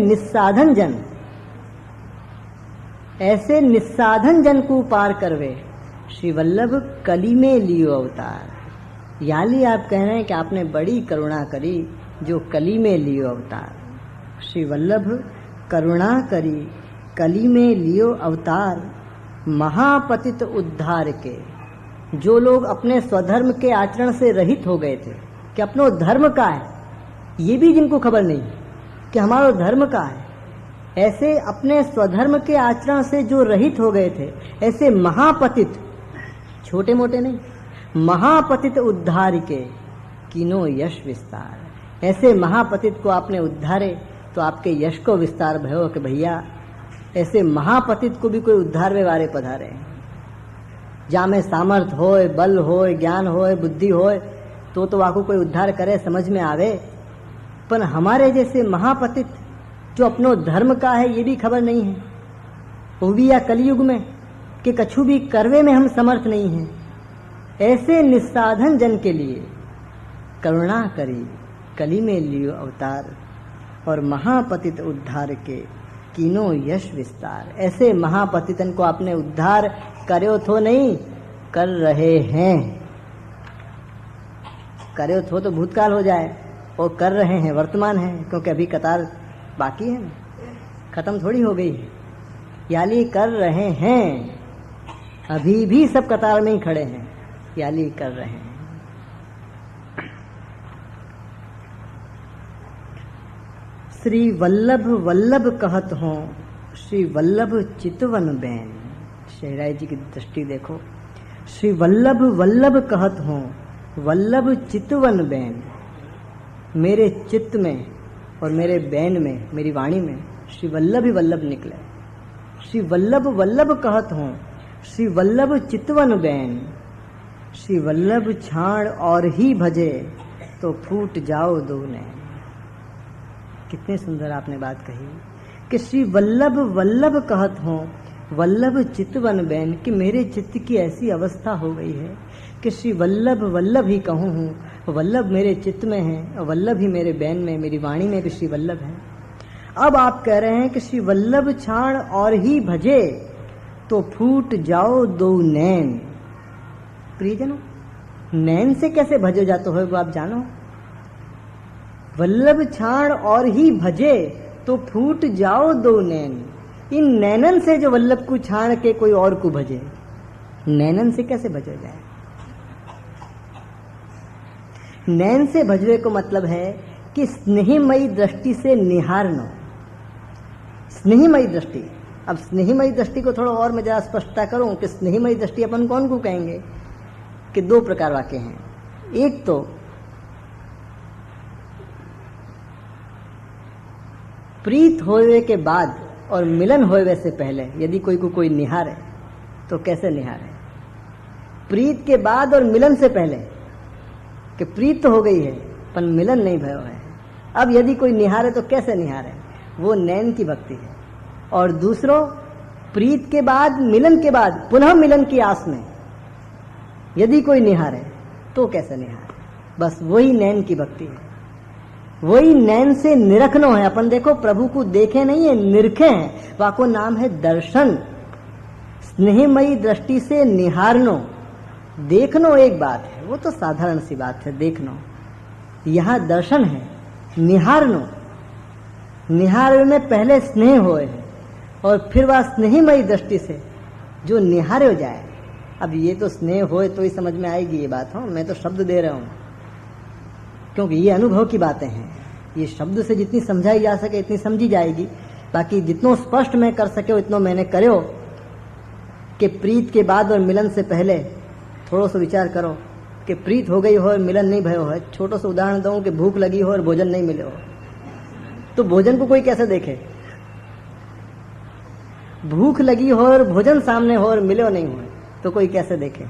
निस्साधन जन को पार करवे श्री वल्लभ कली में लियो अवतार। याली आप कह रहे हैं कि आपने बड़ी करुणा करी जो कली में लियो अवतार। श्री वल्लभ करुणा करी कली में लियो अवतार। महापतित उद्धार के, जो लोग अपने स्वधर्म के आचरण से रहित हो गए थे कि अपनो धर्म का है, ये भी जिनको खबर नहीं कि हमारा धर्म का है, ऐसे अपने स्वधर्म के आचरण से जो रहित हो गए थे, ऐसे महापतित, छोटे मोटे नहीं, महापतित उद्धार के कीनो यश विस्तार। ऐसे महापतित को आपने उद्धारे तो आपके यश को विस्तार भयो कि भैया ऐसे महापतित को भी कोई उद्धार वे वारे पधारे। जहाँ में सामर्थ होए, बल होए, ज्ञान होए, बुद्धि होए तो वाको कोई उद्धार करे, समझ में आवे। पर हमारे जैसे महापतित जो अपनो धर्म का है ये भी खबर नहीं है, वो भी या कलयुग में कि कछु भी करवे में हम समर्थ नहीं हैं, ऐसे निस्साधन जन के लिए करुणा करी कली में लियो अवतार। और महापतित उद्धार के कीनो यश विस्तार। ऐसे महापतितन को आपने उद्धार कर्यो थो नहीं, कर रहे हैं। कर्यो थो तो भूतकाल हो जाए, और कर रहे हैं वर्तमान है, क्योंकि अभी कतार बाकी है, खत्म थोड़ी हो गई है। याली कर रहे हैं, अभी भी सब कतार में ही खड़े हैं, याली कर रहे हैं। श्री वल्लभ वल्लभ कहत हो श्री वल्लभ चितवन बैन। शेहराय जी की दृष्टि देखो, श्री वल्लभ वल्लभ कहत हो वल्लभ चितवन बैन। मेरे चित्त में और मेरे बैन में, मेरी वाणी में श्री वल्लभ ही वल्लभ निकले। श्री वल्लभ वल्लभ कहत हो श्री वल्लभ चितवन बैन। श्री वल्लभ छाण और ही भजे तो फूट जाओ दो नैन। कितने सुंदर आपने बात कही कि श्री वल्लभ वल्लभ कहत हो वल्लभ चितवन बैन, कि मेरे चित्त की ऐसी अवस्था हो गई है कि श्री वल्लभ वल्लभ ही कहूँ हूँ। वल्लभ मेरे चित्त में है, वल्लभ ही मेरे बैन में, मेरी वाणी में भी श्री वल्लभ है। अब आप कह रहे हैं कि श्री वल्लभ छाण और ही भजे तो फूट जाओ दो नैन। प्रियजनों, नैन से कैसे भजो जाते हो वो आप जानो। वल्लभ छाण और ही भजे तो फूट जाओ दो नैन। इन नैनन से जो वल्लभ को छाण के कोई और को भजे, नैनन से कैसे भजो जाए। नैन से भजवे को मतलब है कि स्नेहमयी दृष्टि से निहारना। स्नेहमयी दृष्टि, अब स्नेहमयी दृष्टि को थोड़ा और मैं जरा स्पष्टता करूं कि स्नेहमयी दृष्टि अपन कौन को कहेंगे कि दो प्रकार वाक्य हैं। एक तो प्रीत होवे के बाद और मिलन होवे से पहले यदि कोई को कोई निहारे तो कैसे निहारे। प्रीत के बाद और मिलन से पहले कि प्रीत तो हो गई है पर मिलन नहीं भयो है, अब यदि कोई निहारे तो कैसे निहारे, वो नैन की भक्ति है। और दूसरो प्रीत के बाद, मिलन के बाद पुनः मिलन की आस में यदि कोई निहारे तो कैसे निहारे, बस वही नैन की भक्ति है। वही नैन से निरखनो है। अपन देखो प्रभु को देखे नहीं है, निरखे हैं, वाको नाम है दर्शन। स्नेहमयी दृष्टि से निहारनो, देखनो एक बात है, वो तो साधारण सी बात है देखनो। यहाँ दर्शन है, निहारनो। निहार में पहले स्नेह होए है और फिर वह स्नेहमयी दृष्टि से जो निहारे हो जाए। अब ये तो स्नेह होए तो ही समझ में आएगी ये बात। हो मैं तो शब्द दे रहा हूँ क्योंकि ये अनुभव की बातें हैं। ये शब्द से जितनी समझाई जा सके इतनी समझी जाएगी, बाकी जितनो स्पष्ट मैं कर सके उतनो मैंने करो। कि प्रीत के बाद और मिलन से पहले थोड़ा सा विचार करो कि प्रीत हो गई हो और मिलन नहीं भयो है। छोटा सा उदाहरण दूं कि भूख लगी हो और भोजन नहीं मिले हो, तो भोजन को कोई कैसे देखे? भूख लगी हो और भोजन सामने हो और मिले हो नहीं हो तो कोई कैसे देखे?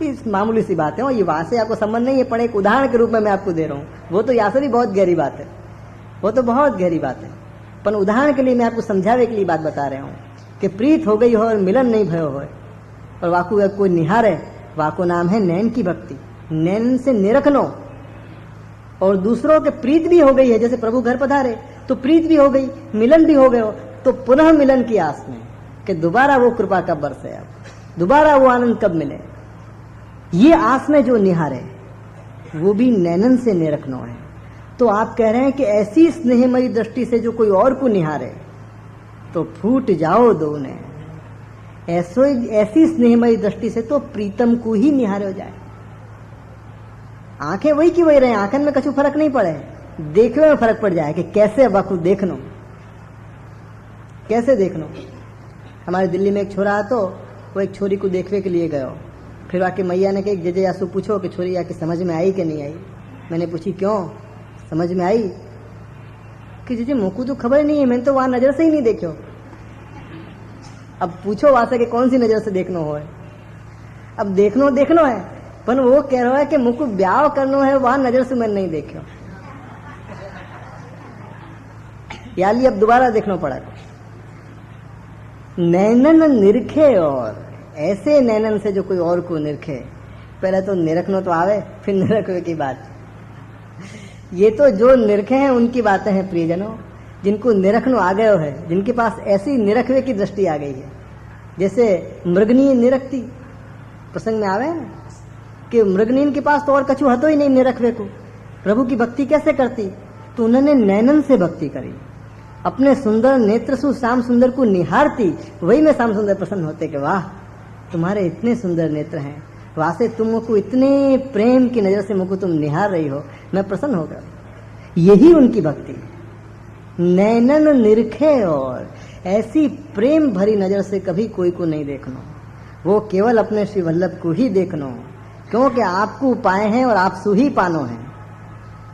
इस मामूली सी बात है, और ये वहां से आपको संबंध नहीं है, पर एक उदाहरण के रूप में मैं आपको दे रहा हूँ। वो तो यहाँ से भी बहुत गहरी बात है, वो तो बहुत गहरी बात है, पर उदाहरण के लिए मैं आपको समझावे के लिए बात बता रहा हूँ कि प्रीत हो गई हो और मिलन नहीं भयो हो और वाकु कोई निहारे, वाको नाम है नैन की भक्ति। नैन से निरखनो, और दूसरों के प्रीत भी हो गई है, जैसे प्रभु घर पधारे तो प्रीत भी हो गई, मिलन भी हो गए हो, तो पुनः मिलन की आस में कि दोबारा वो कृपा कब बरसे, अब दोबारा वो आनंद कब मिले, ये आस में जो निहारे वो भी नैनन से निरखनो है। तो आप कह रहे हैं कि ऐसी स्नेहमयी दृष्टि से जो कोई और को निहारे तो फूट जाओ दो ने, ऐसी स्नेहमयी दृष्टि से तो प्रीतम को ही निहारे हो जाए। आंखें वही की वही रहे, आंखन में कछु फर्क नहीं पड़े, देखने में फर्क पड़ जाए कि कैसे वाकु देखनो, कैसे देखनो। हमारे दिल्ली में एक छोरा तो वो एक छोरी को देखने के लिए गयो, फिर आके मैया ने कहा जजे यासु पूछो कि छोरी आके समझ में आई कि नहीं आई। मैंने पूछी क्यों समझ में आई? कि जजे मोकू तो खबर नहीं है, मैंने तो वहां नजर से ही नहीं देखो। अब पूछो वहां से कि कौन सी नजर से देखनो हो है? अब देखनो है, पर वो कह रहा है कि मुझको ब्याह करनो है, वहां नजर से मैंने नहीं देखो, याली अब दोबारा देखना पड़ा। नैनन निरखे, और ऐसे नैनन से जो कोई और को निरखे। पहले तो निरखनो तो आवे, फिर निरखवे की बात। ये तो जो निरखे हैं उनकी बातें हैं प्रियजनों, जिनको निरखनो आ गए है, जिनके पास ऐसी निरखवे की दृष्टि आ गई है। जैसे मृगनी निरखती प्रसंग में आवे ना कि मृगनीन के पास तो और कछु हतो ही नहीं निरखवे को, प्रभु की भक्ति कैसे करती? तो उन्होंने नैनन से भक्ति करी, अपने सुंदर नेत्र से श्याम सुंदर को निहारती। वही में श्याम सुंदर प्रसन्न होते कि वाह तुम्हारे इतने सुंदर नेत्र हैं, वासे तुमको इतने प्रेम की नजर से मुझको तुम निहार रही हो, मैं प्रसन्न हो गया। यही उनकी भक्ति। नैनन निरखे, और ऐसी प्रेम भरी नजर से कभी कोई को नहीं देखना, वो केवल अपने श्री वल्लभ को ही देखना, क्योंकि आपको पाए हैं और आप सु ही पानो है।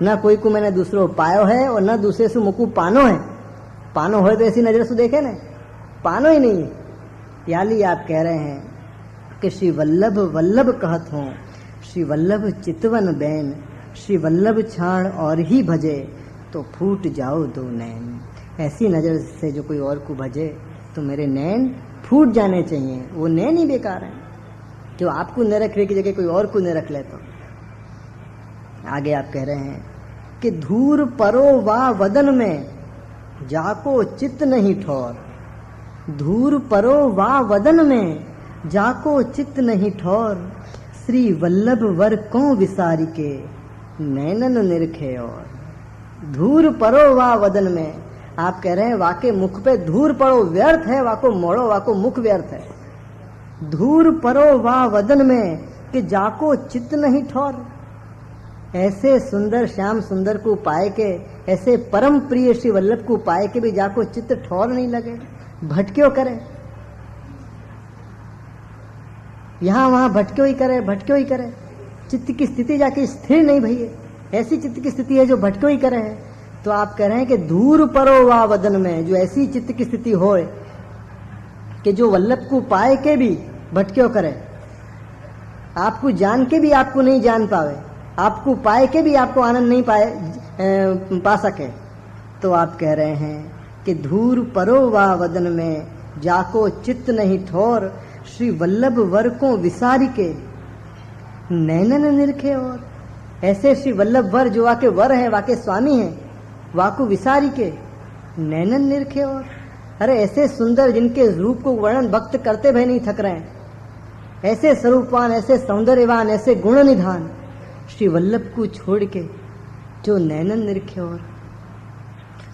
न कोई को मैंने दूसरों पायो है और न दूसरे से मुकु पानो है। पानो हो तो ऐसी नजर से देखे ना, पानो ही नहीं। याली आप कह रहे हैं कि श्री वल्लभ वल्लभ कहत हो, श्री वल्लभ चितवन बैन, श्री वल्लभ छाण और ही भजे तो फूट जाओ दो नैन। ऐसी नजर से जो कोई और को भजे तो मेरे नैन फूट जाने चाहिए। वो नैन ही बेकार है जो आपको न रखने की जगह कोई और को न रख ले। तो आगे आप कह रहे हैं कि धूर परो वा वदन में जाको चित्त नहीं ठौर। धूर परो वा वदन में जाको चित्त नहीं ठौर, श्री वल्लभ वर को विसारी के नैनन निरखे। और धूर परो वा वदन में आप कह रहे हैं वाके मुख पे धूर पड़ो व्यर्थ है, वाको मोड़ो वाको मुख व्यर्थ है। धूर परो वा वदन में कि जाको चित्त नहीं ठौर। ऐसे सुंदर श्याम सुंदर को पाए के, ऐसे परम प्रिय श्री वल्लभ को पाए के भी जाको चित्त ठौर नहीं लगे, भटक्यो करे, यहाँ वहां भटक्यो ही करे। चित्त की स्थिति जाके स्थिर नहीं भई, ऐसी चित्त की स्थिति है जो भटक्यो ही करे है। तो आप कह रहे हैं कि धूर परो वा वदन में, जो ऐसी चित्त की स्थिति हो कि जो वल्लभ को पाए के भी भटक्यो करे, आपको जान के भी आपको नहीं जान पावे, आपको पाए के भी आपको आनंद नहीं पा सके। तो आप कह रहे हैं कि धूर परो वा वदन में जाको चित्त नहीं ठोर, श्री वल्लभ वर को विसारी के नैनन निरखे। और ऐसे श्री वल्लभ वर जो वाके वर है, वाके स्वामी है, वाको विसारी के नैनन निरखे। और अरे ऐसे सुंदर जिनके रूप को वर्णन भक्त करते भय नहीं थक रहे हैं, ऐसे स्वरूपवान, ऐसे सौंदर्यवान, ऐसे गुण निधान श्री वल्लभ को छोड़ के जो नैनन निरखे। और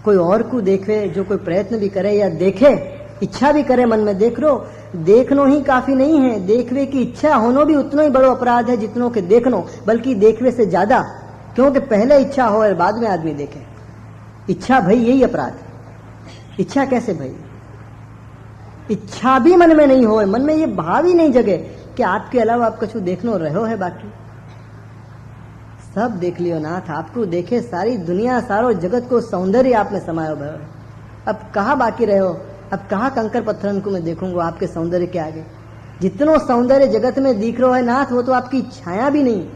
कोई और को देखे, जो कोई प्रयत्न भी करे या देखे, इच्छा भी करे मन में, देख लो, देखनो ही काफी नहीं है, देखवे की इच्छा होनो भी उतना ही बड़ो अपराध है जितनों के देखनो, बल्कि देखवे से ज्यादा, क्योंकि पहले इच्छा हो और बाद में आदमी देखे। इच्छा भई यही अपराध। इच्छा कैसे भई? इच्छा भी मन में नहीं हो, मन में ये भाव ही नहीं जगे कि आपके अलावा आप कछु देखनो रहो है। बाकी सब देख लियो नाथ, आपको देखे सारी दुनिया सारो जगत को सौंदर्य आप में समायो भयो। अब कहाँ बाकी रहो, अब कहाँ कंकर पत्थरन को मैं देखूंगा आपके सौंदर्य के आगे। जितनो सौंदर्य जगत में दिख रहा है नाथ, वो तो आपकी छाया भी नहीं,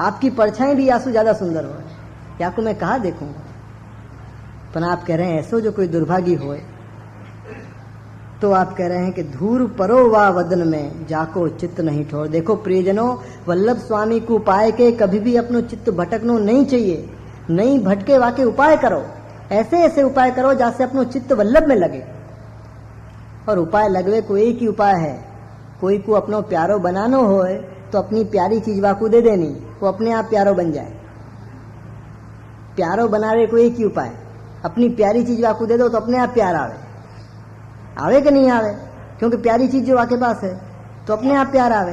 आपकी परछाई भी यासु ज्यादा सुंदर हो, या को मैं कहाँ देखूंगा। पर आप कह रहे हैं ऐसो जो कोई दुर्भागी होए, तो आप कह रहे हैं कि धूर परो वा वदन में जाको चित्त नहीं ठोर। देखो प्रियजनों, वल्लभ स्वामी को उपाय के कभी भी अपनो चित्त भटकनो नहीं चाहिए। नहीं भटके वाके उपाय करो, ऐसे ऐसे उपाय करो जैसे अपनो चित्त वल्लभ में लगे। और उपाय लगवे को एक ही उपाय है, कोई को अपनो प्यारो बनानो होए तो अपनी प्यारी चीज वाकू दे देनी, वो अपने आप प्यारो बन जाए। प्यारो बनावे को एक ही उपाय, अपनी प्यारी चीज वाकू दे दो तो अपने आप प्यार आवे। आवे कि नहीं आवे, क्योंकि प्यारी चीज जो आपके पास है तो अपने आप प्यार आवे।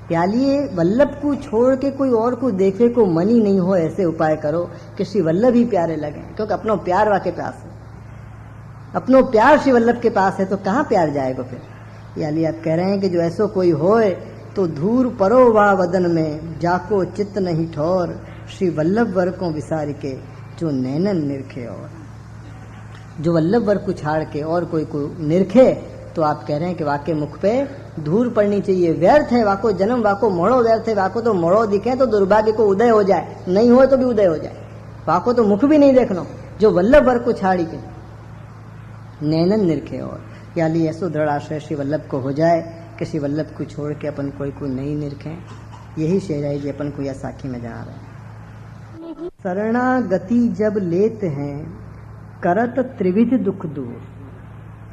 प्यालिए वल्लभ को छोड़ के कोई और को देखे को मन ही नहीं हो, ऐसे उपाय करो कि श्री वल्लभ ही प्यारे लगे, क्योंकि अपनो प्यार वाके पास है, अपनो प्यार श्री वल्लभ के पास है, तो कहाँ प्यार जाएगा फिर। यानी आप कह रहे हैं कि जो ऐसो कोई होए तो धूर परो वा वदन में जाको चित्त नहीं ठोर। श्री वल्लभ वर को विसार के जो नैनन निरखे। और जो वल्लभ वर को छाड़ के और कोई को निरखे, तो आप कह रहे हैं कि वाके मुख पे धूल पड़नी चाहिए। व्यर्थ है वाको जन्म, वाको मोड़ो व्यर्थ है, वाको तो मोड़ो दिखे तो दुर्भाग्य को उदय हो जाए, नहीं हो तो भी उदय हो जाए। वाको तो मुख भी नहीं देखना। जो वल्लभ वर को छाड़ी के नैनन निरखे। और यानी ऐसो दृढ़ आश्रय श्री वल्लभ को हो जाए कि श्री वल्लभ को छोड़ के अपन कोई को नहीं निरखें। यही शेराई जी अपन को यह साखी में जना रहे हैं। शरणागति जब लेते हैं करत त्रिविध दुख दूर।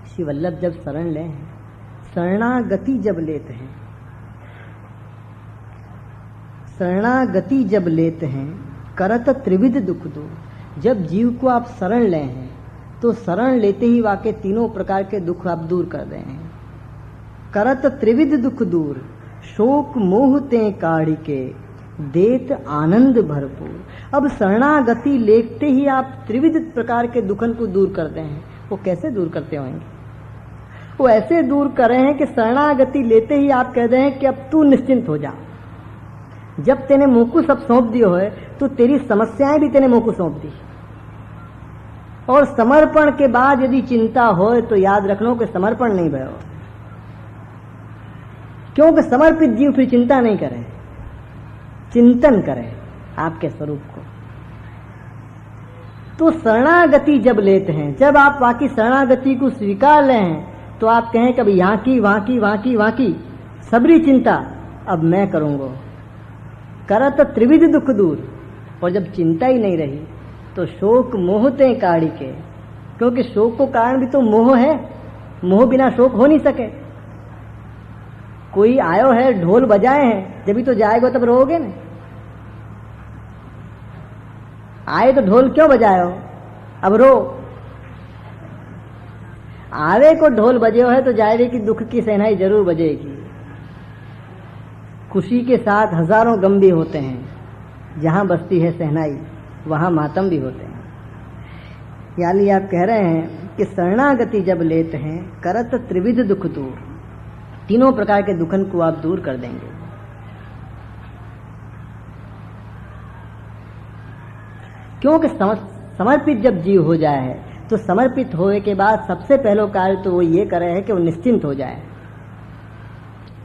श्री वल्लभ जब शरण ले, शरणागति जब लेते हैं, शरणागति जब लेते हैं करत त्रिविध दुख दूर। जब जीव को आप शरण ले हैं तो शरण लेते ही वाके तीनों प्रकार के दुख आप दूर कर रहे हैं। करत त्रिविध दुख दूर, शोक मोह ते काढ़ी के देत आनंद भरपूर। अब शरणागति लेते ही आप त्रिविध प्रकार के दुखन को दूर करते हैं। वो कैसे दूर करते होंगे? वो ऐसे दूर कर रहे हैं कि शरणागति लेते ही आप कह रहे हैं कि अब तू निश्चिंत हो जा। जब तेने मुंह को सब सौंप दियो है तो तेरी समस्याएं भी तेने मुंह को सौंप दी। और समर्पण के बाद यदि चिंता हो तो याद रखना कि समर्पण नहीं भयो, क्योंकि समर्पित जीव फिर चिंता नहीं करे, चिंतन करे आपके स्वरूप को। तो शरणागति जब लेते हैं, जब आप वाकी शरणागति को स्वीकार ले हैं, तो आप कहें कभी यहाँ की वहां की वहां की वहां की सबरी चिंता अब मैं करूंगा। करत त्रिविध दुख दूर। और जब चिंता ही नहीं रही तो शोक मोहते काढ़ी के, क्योंकि शोक को कारण भी तो मोह है, मोह बिना शोक हो नहीं सके। कोई आयो है ढोल बजाए हैं, जब भी तो जाएगा तब रोओगे ना। आए तो ढोल क्यों बजायो, अब रो। आवे को ढोल बजे है तो जाएगी कि दुख की सहनाई जरूर बजेगी। खुशी के साथ हजारों गम भी होते हैं, जहां बसती है सहनाई वहां मातम भी होते हैं। यानी आप कह रहे हैं कि शरणागति जब लेते हैं करत त्रिविध दुख दूर, तीनों प्रकार के दुखन को आप दूर कर देंगे। क्योंकि समर्पित जब जीव हो जाए है तो समर्पित होने के बाद सबसे पहला कार्य तो वो ये करे है कि वो निश्चिंत हो जाए।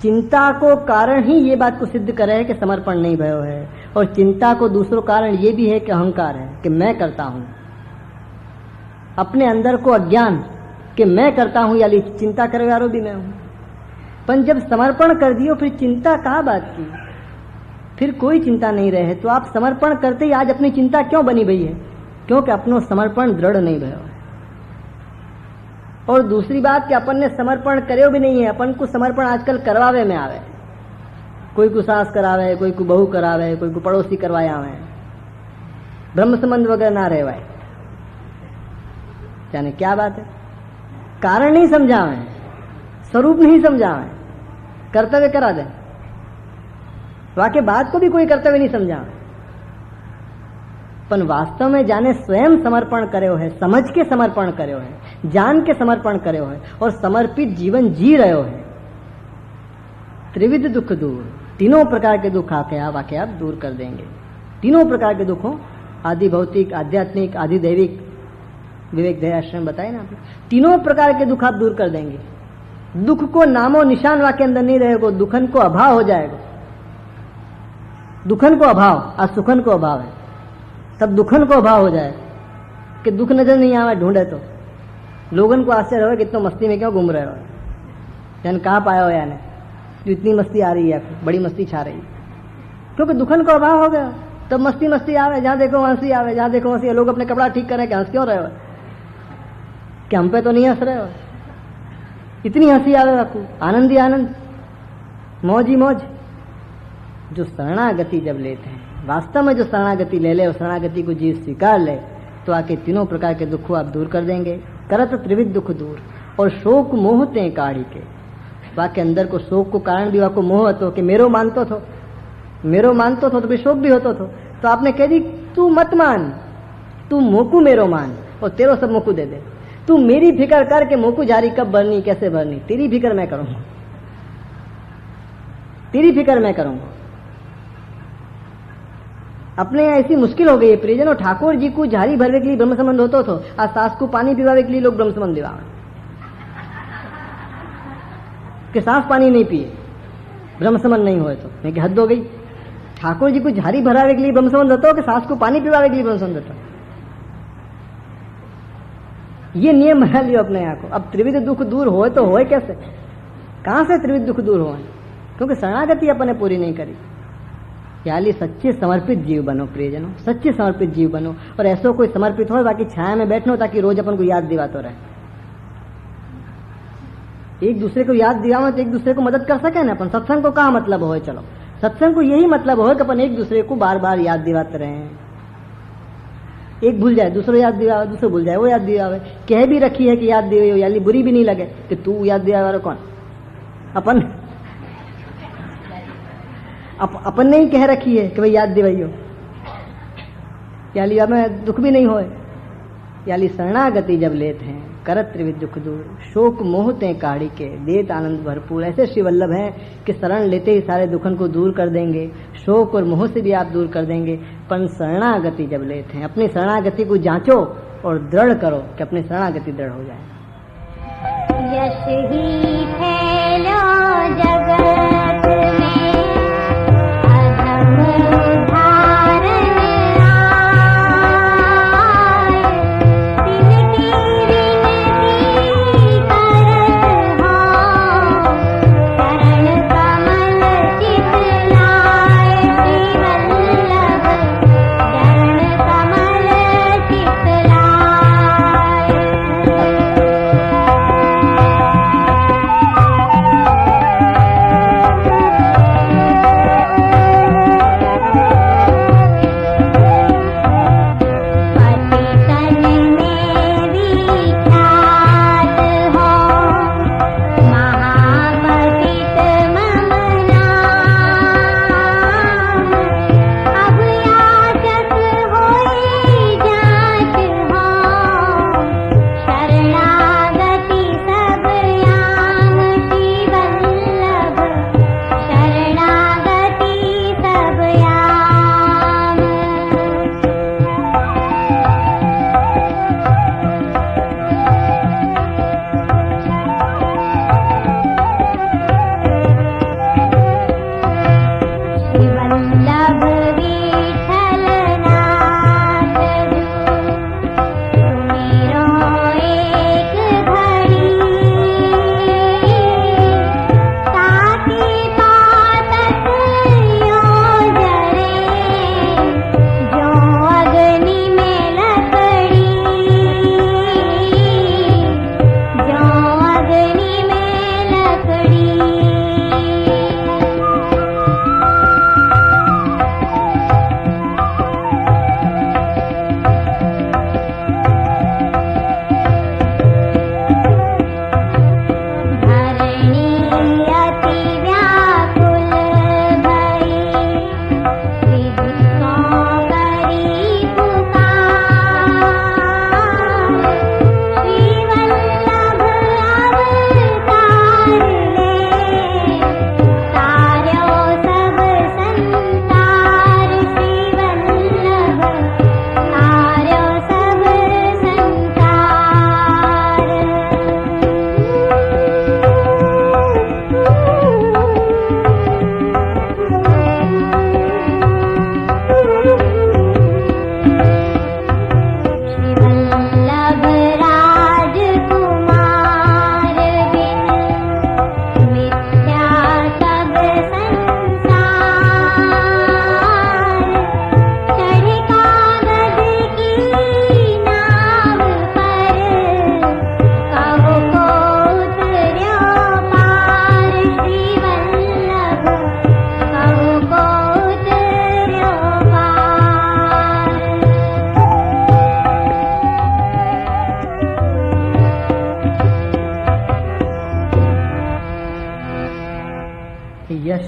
चिंता को कारण ही ये बात को सिद्ध करे है कि समर्पण नहीं भयो है, और चिंता को दूसरा कारण ये भी है कि अहंकार है कि मैं करता हूं, अपने अंदर को अज्ञान कि मैं करता हूं, यानी चिंता करे वालों भी मैं हूं। पर जब समर्पण कर दियो फिर चिंता कहाँ बात की, फिर कोई चिंता नहीं रहे। तो आप समर्पण करते ही आज अपनी चिंता क्यों बनी भई है, क्योंकि अपनो समर्पण दृढ़ नहीं भयो। और दूसरी बात कि अपन ने समर्पण करे भी नहीं है, अपन को समर्पण आजकल करवावे में आवे। कोई को सास करावे, कोई को बहू करावे, कोई को पड़ोसी करवाए आवे, ब्रह्म संबंध वगैरह ना रहे भाई, जाने क्या बात है। कारण नहीं समझावे, स्वरूप नहीं समझावे, कर्तव्य करा दे, वाके बात को भी कोई कर्तव्य नहीं समझावे। पण वास्तव में जाने स्वयं समर्पण કર્યો है, समझ के समर्पण કર્યો है, जान के समर्पण કર્યો है और समर्पित जीवन जी रहे है। त्रिविध दुख दूर, तीनों प्रकार के दुख आके आप दूर कर देंगे। तीनों प्रकार के दुखों, आदि भौतिक, आध्यात्मिक, आदि दैविक, विवेक दया आश्रम बताए ना, तीनों प्रकार के दुख आप दूर कर देंगे। दुख को नामो निशान वाके अंदर नहीं रहेगा, दुखन को अभाव हो जाएगा। दुखन को अभाव, आज सुखन को अभाव है, तब दुखन को अभाव हो जाए कि दुख नजर नहीं आवे ढूंढे तो लोगन को आश्चर्य हो कि इतना मस्ती में क्यों घूम रहे हो, यान कहाँ पाया हो, यानी जो इतनी मस्ती आ रही है, बड़ी मस्ती छा रही है, क्योंकि दुखन को अभाव हो गया। तब मस्ती मस्ती आवे, जहाँ देखो हंसी आवे, जहाँ देखो हंसी। लोग अपने कपड़ा ठीक करें कि हंस क्यों रहे हो, कि हम पे तो नहीं हंस रहे हो, इतनी हंसी आवे आपको, आनंद ही आनंद, मौज ही मौज। जो शरणागति जब लेते हैं, वास्तव में जो शरणागति ले ले और शरणागति को जीव स्वीकार ले, तो आके तीनों प्रकार के दुखों आप दूर कर देंगे। करत त्रिविध दुख दूर और शोक मोह ते काढ़ी के, वाके अंदर को शोक को कारण भी वाको मोह હતો कि मेरो मानतो तो भी शोक भी होतो तो आपने कह दी तू मत मान, तू मोकू मेरो मान और तेरो सब मोकू दे दे। तू मेरी फिक्र कर के मोकू जारी कब भरनी, कैसे भरनी, तेरी फिक्र मैं करूंगा, तेरी फिक्र मैं करूंगा। अपने ऐसी मुश्किल हो गई है प्रियजनों, ठाकुर जी को झारी भरने के लिए ब्रह्म संबंध होतो तो आज सास को पानी पिवावे के लिए लोग ब्रह्म संबंध दिवावे कि सास पानी नहीं पिए, ब्रह्म संबंध नहीं हुए तो मैं कि हद हो गई। ठाकुर जी को झारी भरावे के लिए ब्रह्म संबंध होता हो कि सास को पानी पिवावे के लिए ब्रह्म संबंध होता। ये नियम बना लियो अपने यहाँ को। अब त्रिविध दुख दूर होए तो होए कैसे, कहां से त्रिविध दुख दूर होए, क्योंकि शरणागति अपने पूरी नहीं करी। याली सच्चे समर्पित जीव बनो प्रियजनों, सच्चे समर्पित जीव बनो। और ऐसा कोई समर्पित हो बाकी छाया में बैठनो, ताकि रोज अपन को याद दिवातो रहे, एक दूसरे को याद दिलाओ तो एक दूसरे को मदद कर सके ना अपन। सत्संग को कहा मतलब हो, चलो सत्संग को यही मतलब हो कि अपन एक दूसरे को बार बार याद दिलाते रहे। एक भूल जाए दूसरा याद दिलावे, दूसरा भूल जाए वो याद दिलावे। कह भी रखी है कि याद दिलाओ, यानी बुरी भी नहीं लगे कि तू याद दिलावे, कौन अपन अपन ने ही कह रखी है कि भाई याद दिवाइयो, यानी हमें दुख भी नहीं होए। यानी शरणागति जब लेते हैं, करत त्रिविध दुख दूर, शोक मोह ते काढ़ी के, देत आनंद भरपूर। ऐसे श्री वल्लभ हैं कि शरण लेते ही सारे दुखन को दूर कर देंगे, शोक और मोह से भी आप दूर कर देंगे। पर शरणागति जब लेते हैं, अपनी शरणागति को जांचो और दृढ़ करो कि अपनी शरणागति दृढ़ हो जाए। यश ही फैलो जगत में,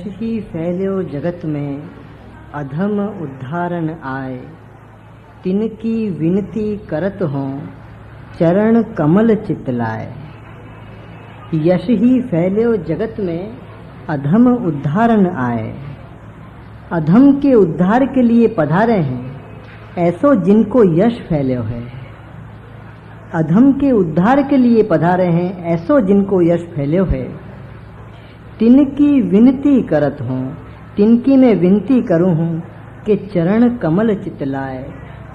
यश ही फैल्यो जगत में अधम उद्धारण आए, तिनकी विनती करत हों चरण कमल चितलाए। यश ही फैल्यो जगत में अधम उद्धारण आए, अधम के उद्धार के लिए पधारे हैं ऐसो जिनको यश फैल्यो है। अधम के उद्धार के लिए पधारे हैं ऐसो जिनको यश फैल्यो है। तिनकी विनती करत हूँ, तिनकी मैं विनती करूँ हूँ कि चरण कमल चितलाए,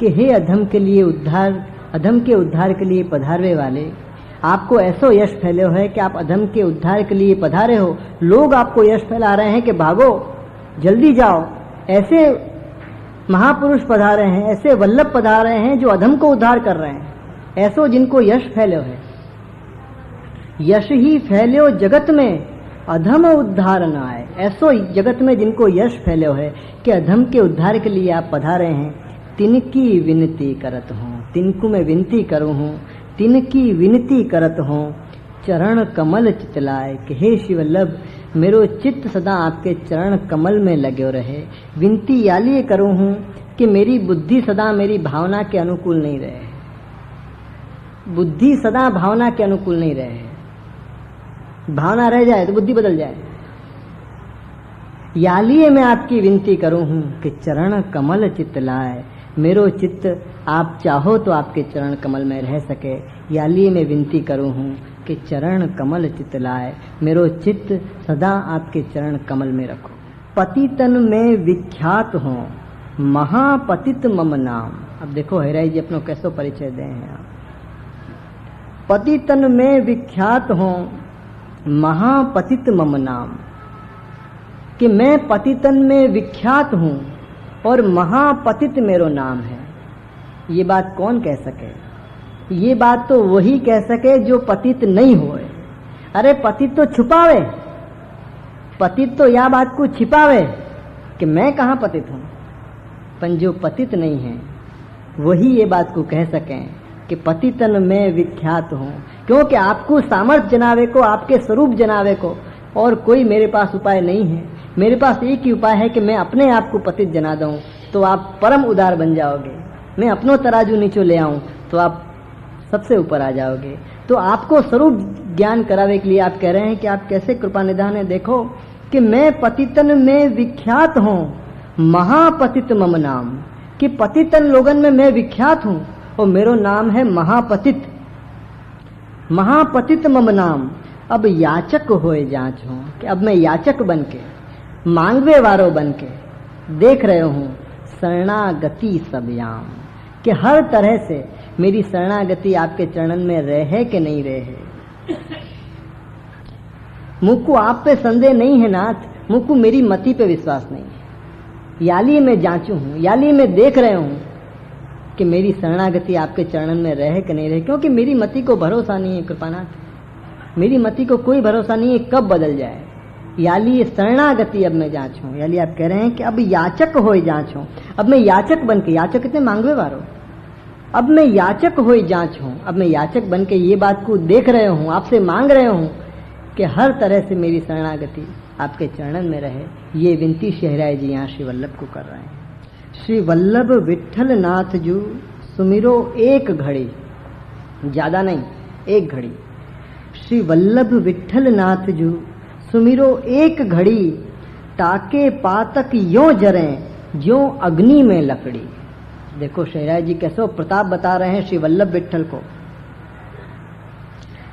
कि हे अधम के लिए उद्धार, अधम के उद्धार के लिए पधारवे वाले, आपको ऐसो यश फैल्यो है कि आप अधम के उद्धार के लिए पधारे हो। लोग आपको यश फैला रहे हैं कि भागो, जल्दी जाओ। ऐसे महापुरुष पधारे हैं, ऐसे वल्लभ पधारे हैं जो अधम को उद्धार कर रहे हैं, ऐसो जिनको यश फैल्यो है। यश ही फैल्यो जगत में अधम उद्धार न आए, ऐसो जगत में जिनको यश फैल्यो है कि अधम के उद्धार के लिए आप पधारे हैं। तिनकी विनती करत हूँ, तिनको मैं विनती करूँ हूँ, तिनकी विनती करत हूँ चरण कमल चितलाए, कि हे शिवल्लभ मेरो चित्त सदा आपके चरण कमल में लगे रहे। विनती यालिए करूँ हूँ कि मेरी बुद्धि सदा मेरी भावना के अनुकूल नहीं रहे, बुद्धि सदा भावना के अनुकूल नहीं रहे। भावना रह जाए तो बुद्धि बदल जाए। यालिए मैं आपकी विनती करूँ हूँ कि चरण कमल चितलाए, मेरो चित्त आप चाहो तो आपके चरण कमल में रह सके। यालिए मैं विनती करूँ हूँ कि चरण कमल चितलाए, मेरो चित्त सदा आपके चरण कमल में रखो। पतितन में विख्यात हो महापतित मम नाम। अब देखो हैराई जी अपनो कैसो परिचय दे हैं आप। पतितन में विख्यात हो महापतित मम नाम, कि मैं पतितन में विख्यात हूँ और महापतित मेरो नाम है। ये बात कौन कह सके? ये बात तो वही कह सके जो पतित नहीं होए। अरे पतित तो छुपावे, पतित तो या बात को छिपावे कि मैं कहाँ पतित हूँ, पर जो पतित नहीं है वही ये बात को कह सकें कि पतितन में विख्यात हूँ। क्योंकि आपको सामर्थ्य जनावे को, आपके स्वरूप जनावे को और कोई मेरे पास उपाय नहीं है। मेरे पास एक ही उपाय है कि मैं अपने आप को पतित जना दूं तो आप परम उदार बन जाओगे। मैं अपनो तराजू नीचे ले आऊं तो आप सबसे ऊपर आ जाओगे। तो आपको स्वरूप ज्ञान करावे के लिए आप कह रहे हैं कि आप कैसे कृपा निधान है। देखो कि मैं पतितन में विख्यात हूँ, महापतित मम नाम, कि पतितन लोगन में मैं विख्यात हूँ और मेरो नाम है महापतित। महापतित मम नाम। अब याचक होए जांच हो, कि अब मैं याचक बन के, मांगवे वारो बन के देख रहे हूँ शरणागति सब याम, कि हर तरह से मेरी शरणागति आपके चरणन में रहे कि नहीं रहे। मुझको आप पे संदेह नहीं है नाथ, मुझको मेरी मति पे विश्वास नहीं है। याली मैं जांचू हूँ, याली मैं देख रहे हूँ कि मेरी शरणागति आपके चरणन में रहे कि नहीं रहे। क्योंकि मेरी मति को भरोसा नहीं है कृपानाथ, मेरी मति को कोई भरोसा नहीं है कब बदल जाए। याली शरणागति अब मैं जांचूं, याली आप कह रहे हैं कि अब याचक होए जांचूं। अब मैं याचक बन के, याचक कितने मांगवे वारो, अब मैं याचक होए जांचूं। अब मैं याचक बन के ये बात को देख रहे हूँ, आपसे मांग रहे हूँ कि हर तरह से मेरी शरणागति आपके चरणन में रहे। ये विनती शहराय जी यहाँ श्री वल्लभ को कर रहे हैं। श्री वल्लभ विठल नाथ जू सुमिरो एक घड़ी, ज्यादा नहीं, एक घड़ी। श्री वल्लभ विठल नाथ जू सुमिरो एक घड़ी, ताके पातक यों जरें ज्यों अग्नि में लकड़ी। देखो शहराय जी कैसे प्रताप बता रहे हैं श्री वल्लभ विठल को,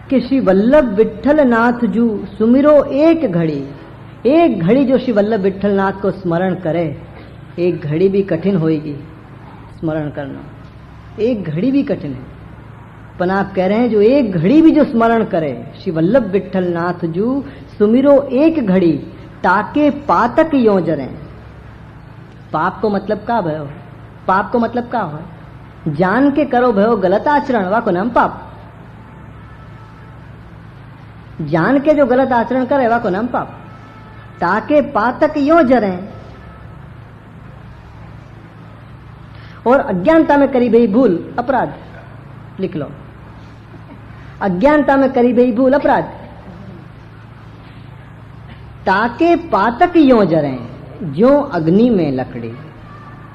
कि श्री वल्लभ विठल नाथ जू सुमिरो एक घड़ी। एक घड़ी जो श्री वल्लभ विठल नाथ को स्मरण करे, एक घड़ी भी कठिन होएगी स्मरण करना, एक घड़ी भी कठिन है। पर आप कह रहे हैं जो एक घड़ी भी जो स्मरण करे, श्री वल्लभ विठल नाथ जू सुमिरो एक घड़ी, ताके पातक यों जरें। पाप को मतलब का भयो, पाप को मतलब का हो, जान के करो भयो गलत आचरण, वा को नाम पाप। जान के जो गलत आचरण करे वा को नाम पाप। ताके पातक यों जरें, और अज्ञानता में करी गई भूल अपराध, लिख लो, अज्ञानता में करी गई भूल अपराध। ताके पातक यों जरें, ज्यों अग्नि में लकड़ी।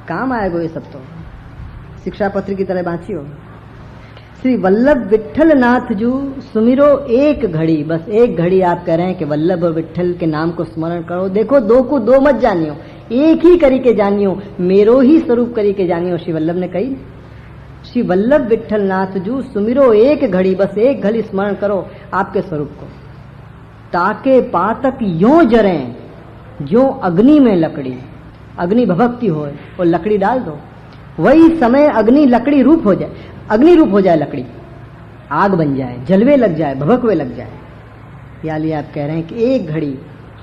काम आएगा ये सब तो, शिक्षा पत्र की तरह बाँचियो। श्री वल्लभ विठल नाथ जू सुमिरो एक घड़ी, बस एक घड़ी आप कह रहे हैं कि वल्लभ और विठल के नाम को स्मरण करो। देखो दो को दो मत जानियो, एक ही करी के जानियो, मेरो ही स्वरूप करी के जानियो। श्री वल्लभ ने कही, श्री वल्लभ विठल नाथ जू सुमिरो एक घड़ी, बस एक घड़ी स्मरण करो आपके स्वरूप को। ताके पातक यों जरें, ज्यों अग्नि में लकड़ी। अग्नि भभकती हो और लकड़ी डाल दो, वही समय अग्नि लकड़ी रूप हो जाए, अग्नि रूप हो जाए लकड़ी, आग बन जाए, जलवे लग जाए, भभकवे लग जाए। यानी आप कह रहे हैं कि एक घड़ी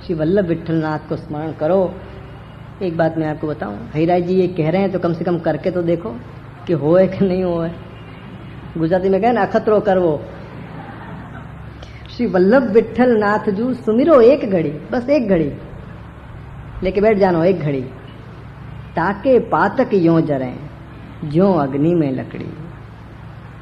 श्री वल्लभ विठलनाथ को स्मरण करो। एक बात मैं आपको बताऊं, हरिराज जी ये कह रहे हैं तो कम से कम करके तो देखो कि होए कि नहीं होए। गुजराती में कहे ना, अखतरो करवो। श्री वल्लभ विठलनाथ जू सुमिरो एक घड़ी, बस एक घड़ी लेके बैठ जानो, एक घड़ी। ताके पातक यों जरें, ज्यों अग्नि में लकड़ी।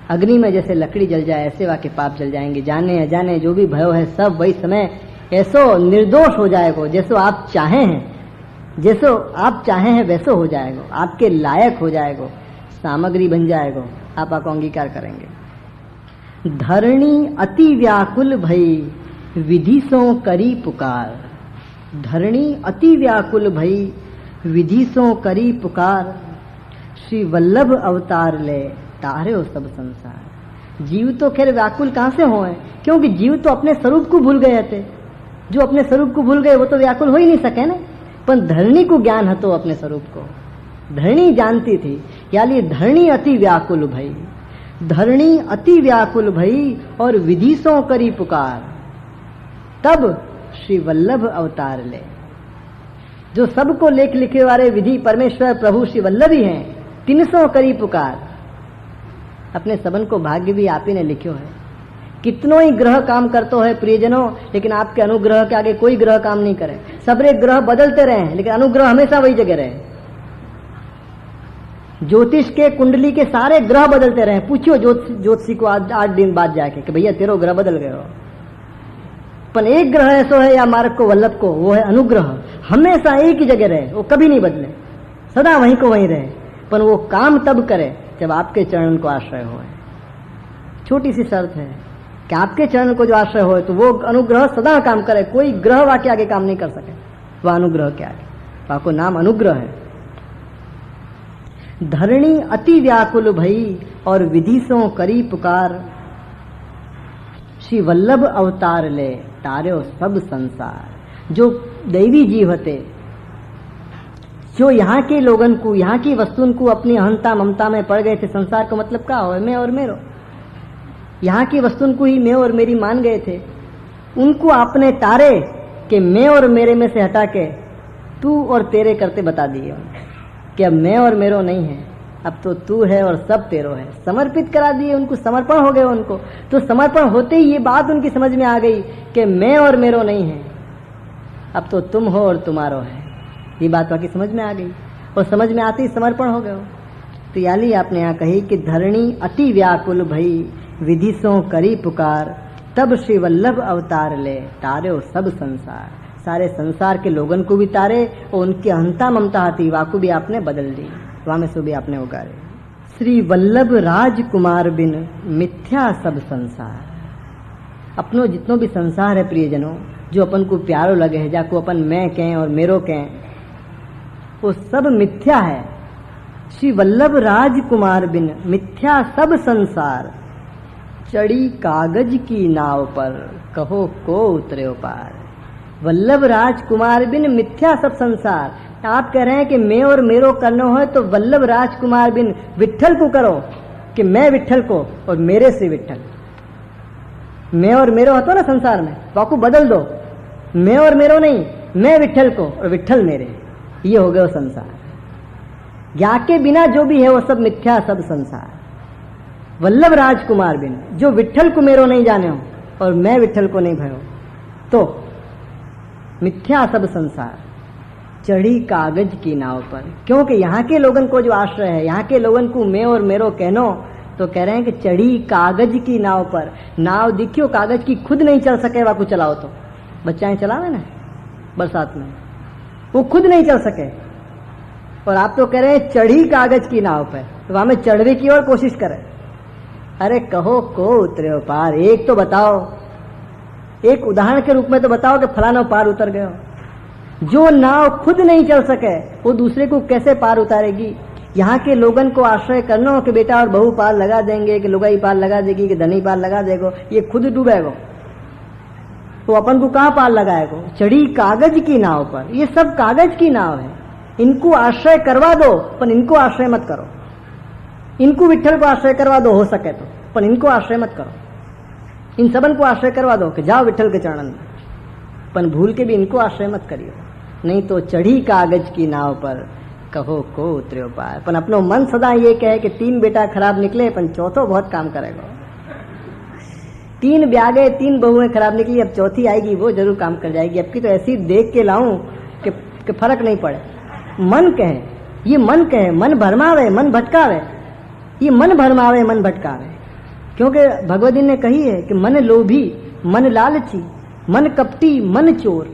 अग्नि में जैसे लकड़ी जल जाए ऐसे वाके पाप जल जाएंगे। जाने अजाने जो भी भयो है सब वही समय ऐसो निर्दोष हो जाएगा। जैसो आप चाहे हैं, जैसो आप चाहे हैं वैसो हो जाएगा, आपके लायक हो जाएगा, सामग्री बन जाएगा, आप आपको अंगीकार करेंगे। धरणी अति व्याकुल भई, विधि सो करी पुकार। धरणी अति व्याकुल भई, विधि सो करी पुकार। श्री वल्लभ अवतार ले, तारे हो सब संसार। जीव तो खैर व्याकुल कहां से हो है, क्योंकि जीव तो अपने स्वरूप को भूल गए थे। जो अपने स्वरूप को भूल गए वो तो व्याकुल हो ही नहीं सके ना। पर धरणी को ज्ञान हतो अपने स्वरूप को, धरणी जानती थी। यानी धरणी अति व्याकुल भई, धरणी अति व्याकुल भई और विधि सो करी पुकार। तब श्री वल्लभ अवतार ले, जो सबको लेख लिखे वाले विधि परमेश्वर प्रभु श्री वल्लभ ही हैं, 300 करी पुकार। अपने सबन को भाग्य भी आप ही ने लिखो है। कितनों ही ग्रह काम करते है प्रियजनों, लेकिन आपके अनुग्रह के आगे कोई ग्रह काम नहीं करे। सबरे ग्रह बदलते रहे लेकिन अनुग्रह हमेशा वही जगह रहे। ज्योतिष के कुंडली के सारे ग्रह बदलते रहे। पूछियो ज्योतिषी को 8 दिन बाद जाके कि भैया तेरो ग्रह बदल गए हो। पर एक ग्रह ऐसा है या मार्ग को वल्लभ को, वो है अनुग्रह। हमेशा एक ही जगह रहे, वो कभी नहीं बदले, सदा वहीं को वहीं रहे। पर वो काम तब करे जब आपके चरण को आश्रय हो। छोटी सी शर्त है कि आपके चरण को जो आश्रय हो तो वो अनुग्रह सदा काम करे। कोई ग्रह वाके आगे काम नहीं कर सके, वह अनुग्रह के आगे। वाको नाम अनुग्रह है। धरणी अति व्याकुल भई और विधि सो करी पुकार। श्री वल्लभ अवतार ले, तार्यो सब संसार। जो दैवी जीव हते, जो यहाँ के लोगन को, यहाँ की वस्तुन को अपनी अहंता ममता में पड़ गए थे। संसार का मतलब क्या हो, मैं और मेरो। यहाँ की वस्तुन को ही मैं और मेरी मान गए थे। उनको आपने तारे कि मैं और मेरे में से हटा के तू और तेरे करते बता दिए कि अब मैं और मेरो नहीं है, अब तो तू है और सब तेरो है। समर्पित करा दिए उनको, समर्पण हो गए उनको। तो समर्पण होते ही ये बात उनकी समझ में आ गई कि मैं और मेरो नहीं है, अब तो तुम हो और तुम्हारो है। ये बात बाकी समझ में आ गई और समझ में आते ही समर्पण हो गए। तो याली आपने यहाँ कही कि धरणी अति व्याकुल भई, विधि सो करी पुकार। तब श्री वल्लभ अवतार ले, तारे हो सब संसार। सारे संसार के लोगन को भी तारे और उनकी अहंता ममता थी वाकु भी आपने बदल दी, वहां में से भी आपने उगारे। श्री वल्लभ राजकुमार बिन मिथ्या सब संसार। अपनो जितनो भी संसार है प्रियजनों, जो अपन को प्यारो लगे है, जाको अपन मैं कहें और मेरो कहें, वो सब मिथ्या है। श्री वल्लभ राजकुमार बिन मिथ्या सब संसार। चढ़ी कागज की नाव पर, कहो को उतरे पार। वल्लभ राजकुमार बिन मिथ्या सब संसार। आप कह रहे हैं कि मैं और मेरो करना हो तो वल्लभ राजकुमार बिन विट्ठल को करो, कि मैं विट्ठल को और मेरे से विट्ठल। मैं और मेरो होता ना संसार में, वाकू बदल दो। मैं और मेरो नहीं, मैं विट्ठल को और विट्ठल मेरे। ये हो गया संसार। या के बिना जो भी है वो सब मिथ्या सब संसार। वल्लभ राजकुमार बिन, जो विट्ठल को मेरो नहीं जाने हो और मैं विट्ठल को नहीं भयो, तो मिथ्या सब संसार। चढ़ी कागज की नाव पर, क्योंकि यहाँ के लोगन को जो आश्रय है, यहाँ के लोगन को मैं और मेरो कहनो, तो कह रहे हैं कि चढ़ी कागज की नाव पर। नाव दिखियो कागज की खुद नहीं चल सके, वाकू चलाओ तो बच्चाएं चलावे ना, बरसात में, वो खुद नहीं चल सके, और आप तो कह रहे हैं चढ़ी कागज की नाव पे, तो वहां में चढ़ने की और कोशिश करें। अरे कहो को उतरे हो पार, एक तो बताओ, एक उदाहरण के रूप में तो बताओ कि फलाना पार उतर गए हो। जो नाव खुद नहीं चल सके वो दूसरे को कैसे पार उतारेगी? यहाँ के लोगन को आश्रय करना हो कि बेटा और बहू पार लगा देंगे, कि लुगाई पार लगा देगी, कि धनी पार लगा देगो, ये खुद डूबेगो तो अपन को कहाँ पार लगाएगो? चढ़ी कागज की नाव पर। ये सब कागज की नाव है, इनको आश्रय करवा दो, पर इनको आश्रय मत करो। इनको विट्ठल को आश्रय करवा दो हो सके तो, पर इनको आश्रय मत करो। इन सबन को आश्रय करवा दो कि जाओ विट्ठल के चरणन में, पर भूल के भी इनको आश्रय मत करियो, नहीं तो चढ़ी कागज की नाव पर कहो को उतरियो पार। पर अपनो मन सदा ये कहे कि 3 बेटा खराब निकले, पर चौथो बहुत काम करेगा। 3 ब्याह गए, 3 बहुएं खराब निकली, अब चौथी आएगी वो जरूर काम कर जाएगी। अब की तो ऐसी देख के लाऊं कि फर्क नहीं पड़े। मन कहे, ये मन कहे, मन भरमावे, मन भटकावे, ये मन भरमावे, मन भटकावे। क्योंकि भगवती ने कही है कि मन लोभी, मन लालची, मन कपटी, मन चोर,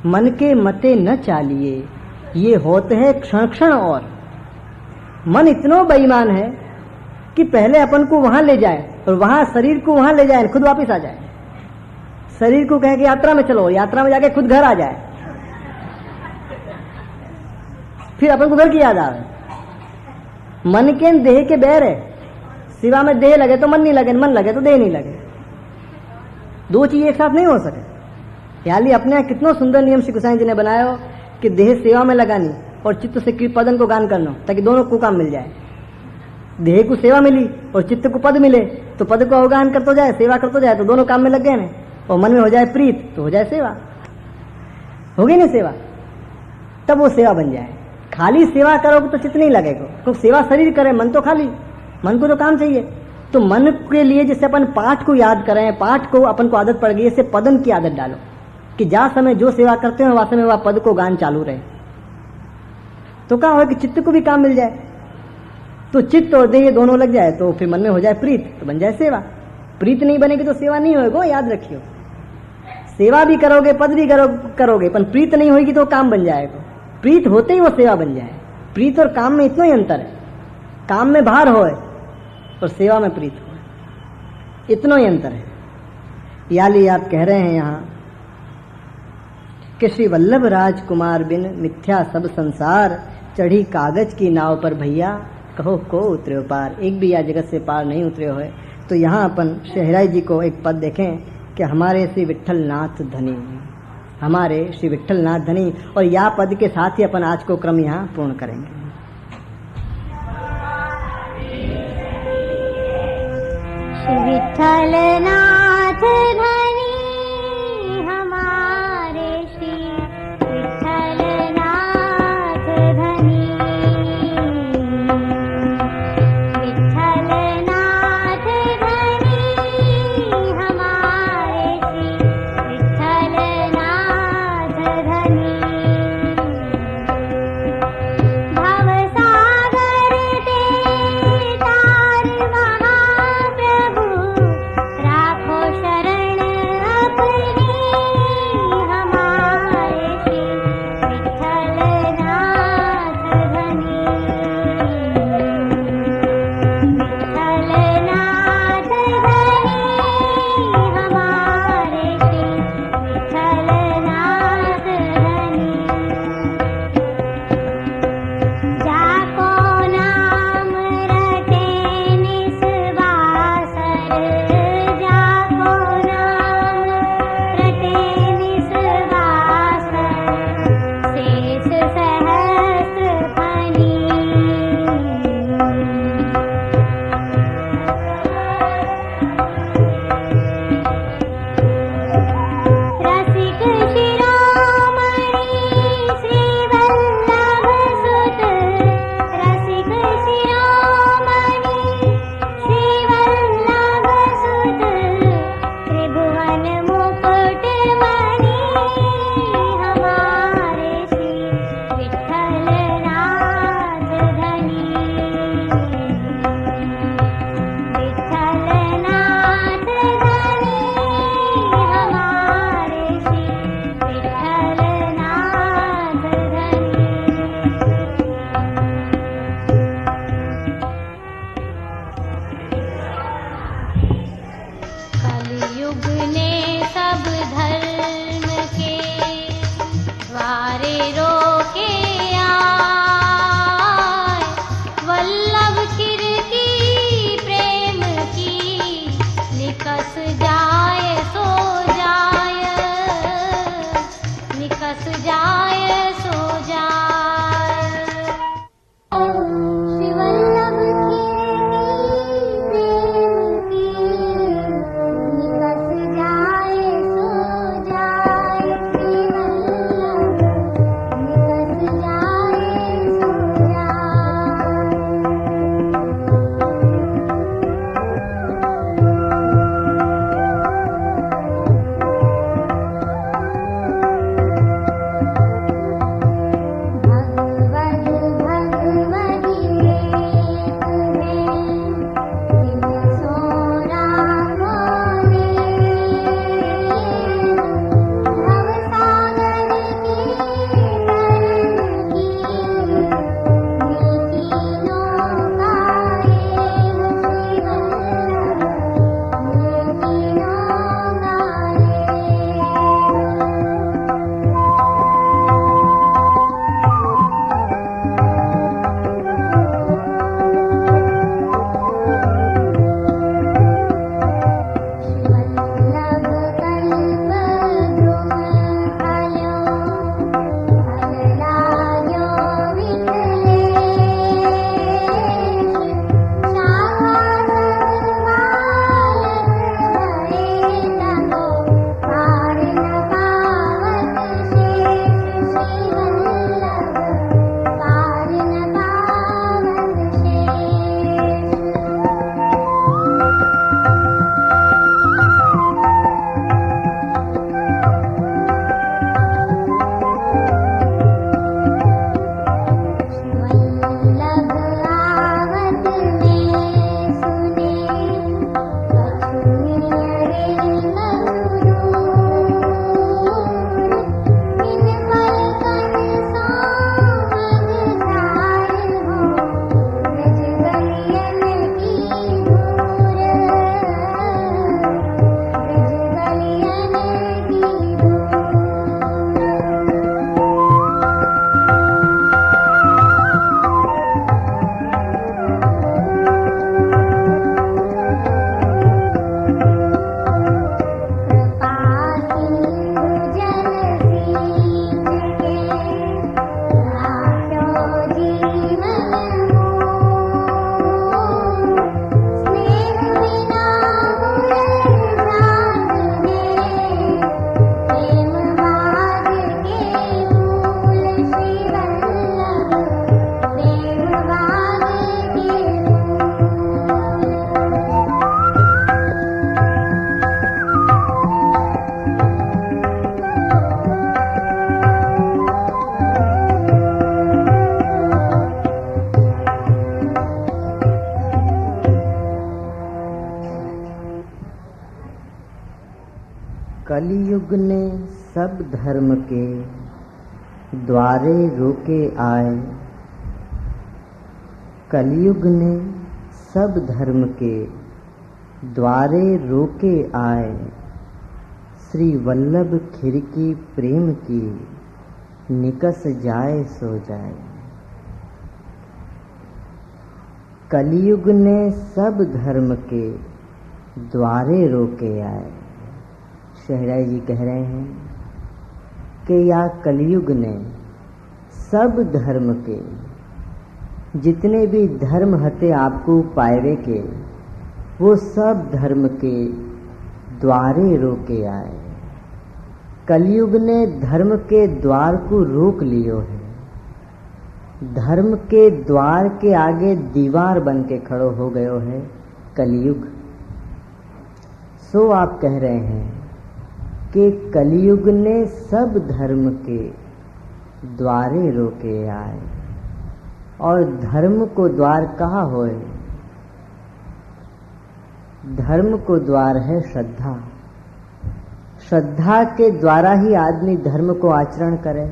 मन के मते न चालिए, ये होते हैं क्षण क्षण। और मन इतना बेईमान है कि पहले अपन को वहां ले जाए और वहां शरीर को वहां ले जाए, खुद वापस आ जाए। शरीर को कहे कि यात्रा में चलो, यात्रा में जाके खुद घर आ जाए, फिर अपन को घर की याद आवे। मन के देह के बैर है, सिवा में देह लगे तो मन नहीं लगे, मन लगे तो देह नहीं लगे। 2 चीज एक साथ नहीं हो सके। याली अपने यहाँ कितना सुंदर नियम श्री गोसाई जी ने बनाया हो कि देह सेवा में लगानी और चित्त से पदन को गान करना, ताकि दोनों को काम मिल जाए। देह को सेवा मिली और चित्त को पद मिले, तो पद को अवगान करते जाए, सेवा करते जाए, तो दोनों काम में लग गए ना। और मन में हो जाए प्रीत तो हो जाए सेवा, हो गई ना सेवा, तब वो सेवा बन जाए। खाली सेवा करोगे तो चित्त नहीं लगेगा, क्योंकि सेवा शरीर करे, मन तो खाली, मन को तो काम चाहिए। तो मन के लिए जैसे अपन पाठ को याद करें, पाठ को अपन को आदत पड़ गई, इससे पदन की आदत डालो कि जा समय जो सेवा करते हो वहां समय वह पद को गान चालू रहे, तो क्या हो कि चित्त को भी काम मिल जाए। तो चित्त और देह दोनों लग जाए तो फिर मन में हो जाए प्रीत, तो बन जाए सेवा। प्रीत नहीं बनेगी तो सेवा नहीं होएगा, याद रखियो। सेवा भी करोगे, पद भी करोगे, पर प्रीत नहीं होगी तो काम बन जाएगा। प्रीत होते ही वो सेवा बन जाए। प्रीत और काम में इतना ही अंतर है, काम में भार होए और सेवा में प्रीत हो, इतना ही अंतर है। याली आप कह रहे हैं यहाँ कि श्री वल्लभ राजकुमार बिन मिथ्या सब संसार, चढ़ी कागज की नाव पर भैया कहो को उतरे पार। एक भी या जगत से पार नहीं उतरे हुए। तो यहाँ अपन शहराई जी को एक पद देखें कि हमारे श्री विट्ठल नाथ धनी, हमारे श्री विट्ठल नाथ धनी, और या पद के साथ ही अपन आज को क्रम यहाँ पूर्ण करेंगे। श्री विट्ठल नाथ धनी, हमारे श्री विट्ठल नाथ धनी, विट्ठल नाथ धनी, हमारे श्री विट्ठल नाथ धनी। भव सागर ते तार महाप्रभु, राख कलयुग ने सब धर्म के द्वारे रोके आए, वल्लभ कीर्ति प्रेम की निकस जाए सो जाए, निकस जाए सो जाए। श्री वल्लभ कीर्ति प्रेम की निकस जाए सो जाए, श्री वल्लभ निकस जाए सो जाए। कलियुग ने सब धर्म के द्वारे रोके आए, कलियुग ने सब धर्म के द्वारे रोके आए, श्री वल्लभ खिड़की प्रेम की निकस जाए सो जाए। कलियुग ने सब धर्म के द्वारे रोके आए। शहराई जी कह रहे हैं कि या कलियुग ने सब धर्म के जितने भी धर्म हते आपको पाएवे के, वो सब धर्म के द्वारे रोके आए। कलियुग ने धर्म के द्वार को रोक लियो है, धर्म के द्वार के आगे दीवार बन के खड़ो हो गयो है कलियुग। सो आप कह रहे हैं कि कलियुग ने सब धर्म के द्वारे रोके आए। और धर्म को द्वार कहाँ होए? धर्म को द्वार है श्रद्धा। श्रद्धा के द्वारा ही आदमी धर्म को आचरण करे।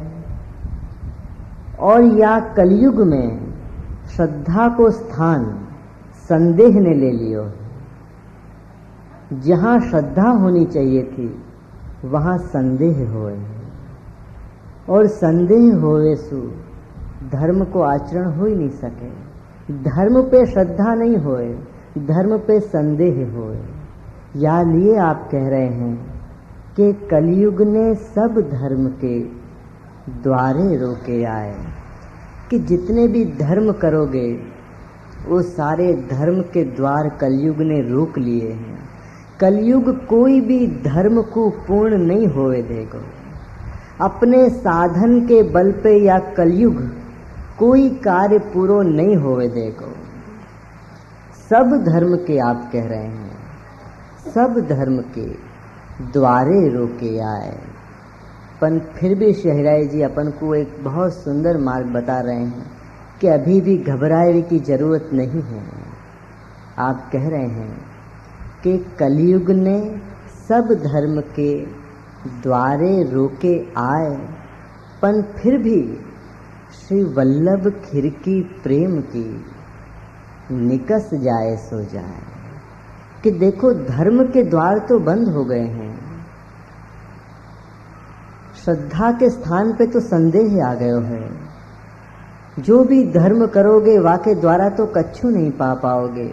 और या कलियुग में श्रद्धा को स्थान संदेह ने ले लियो। जहाँ श्रद्धा होनी चाहिए थी वहाँ संदेह होए, और संदेह होए सु धर्म को आचरण हो ही नहीं सके। धर्म पे श्रद्धा नहीं होए, धर्म पे संदेह होए। या लिए आप कह रहे हैं कि कलयुग ने सब धर्म के द्वारे रोके आए, कि जितने भी धर्म करोगे वो सारे धर्म के द्वार कलयुग ने रोक लिए हैं। कलयुग कोई भी धर्म को पूर्ण नहीं होए देगा। अपने साधन के बल पे या कलयुग कोई कार्य पूरा नहीं होए देगा। सब धर्म के आप कह रहे हैं, सब धर्म के द्वारे रोके आए। पर फिर भी शहराई जी अपन को एक बहुत सुंदर मार्ग बता रहे हैं कि अभी भी घबराने की जरूरत नहीं है। आप कह रहे हैं कि कलयुग ने सब धर्म के द्वारे रोके आए, पर फिर भी श्री वल्लभ खिड़की प्रेम की निकस जाए सो जाए। कि देखो धर्म के द्वार तो बंद हो गए हैं, श्रद्धा के स्थान पे तो संदेह आ गए है। जो भी धर्म करोगे वाके द्वारा तो कच्छू नहीं पा पाओगे।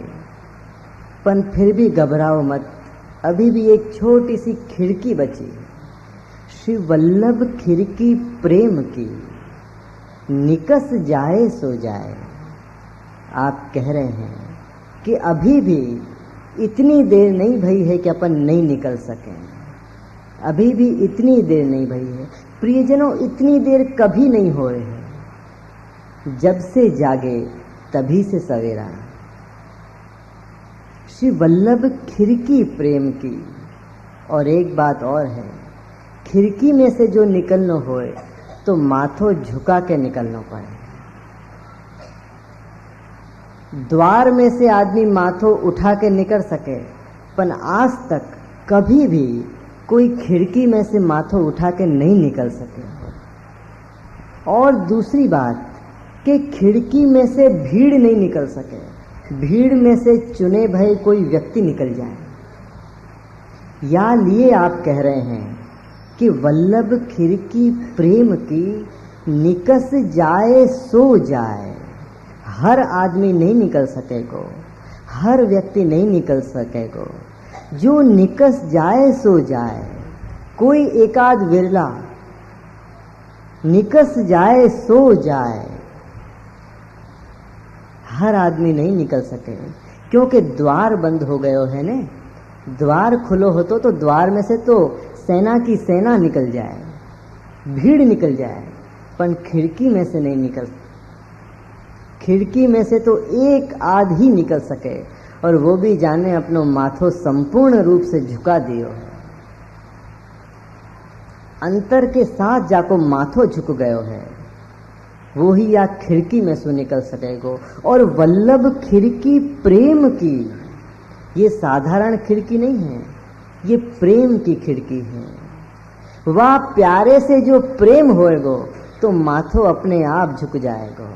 पर फिर भी घबराओ मत, अभी भी एक छोटी सी खिड़की बची, श्री वल्लभ खिड़की प्रेम की निकस जाए सो जाए। आप कह रहे हैं कि अभी भी इतनी देर नहीं भई है कि अपन नहीं निकल सकें। अभी भी इतनी देर नहीं भई है प्रियजनों, इतनी देर कभी नहीं होए है। जब से जागे तभी से सवेरा। श्री वल्लभ खिड़की प्रेम की। और एक बात और है, खिड़की में से जो निकलना होए तो माथो झुका के निकलना पड़े। द्वार में से आदमी माथो उठा के निकल सके, पर आज तक कभी भी कोई खिड़की में से माथो उठा के नहीं निकल सके। और दूसरी बात कि खिड़की में से भीड़ नहीं निकल सके, भीड़ में से चुने भये कोई व्यक्ति निकल जाए। या लिए आप कह रहे हैं कि वल्लभ खिड़की प्रेम की निकस जाए सो जाए। हर आदमी नहीं निकल सकेगो, हर व्यक्ति नहीं निकल सकेगो। जो निकस जाए सो जाए, कोई एकाध विरला निकस जाए सो जाए। हर आदमी नहीं निकल सके, क्योंकि द्वार बंद हो गए है ने। द्वार खुलो हो तो द्वार में से तो सेना की सेना निकल जाए, भीड़ निकल जाए, पर खिड़की में से नहीं निकल। खिड़की में से तो एक आध ही निकल सके, और वो भी जाने अपनो माथो संपूर्ण रूप से झुका दियो। अंतर के साथ जाको माथो झुक गयो है, वो ही या खिड़की में से निकल सकेगो। और वल्लभ खिड़की प्रेम की, ये साधारण खिड़की नहीं है, ये प्रेम की खिड़की है। वह प्यारे से जो प्रेम होएगो तो माथो अपने आप झुक जाएगो।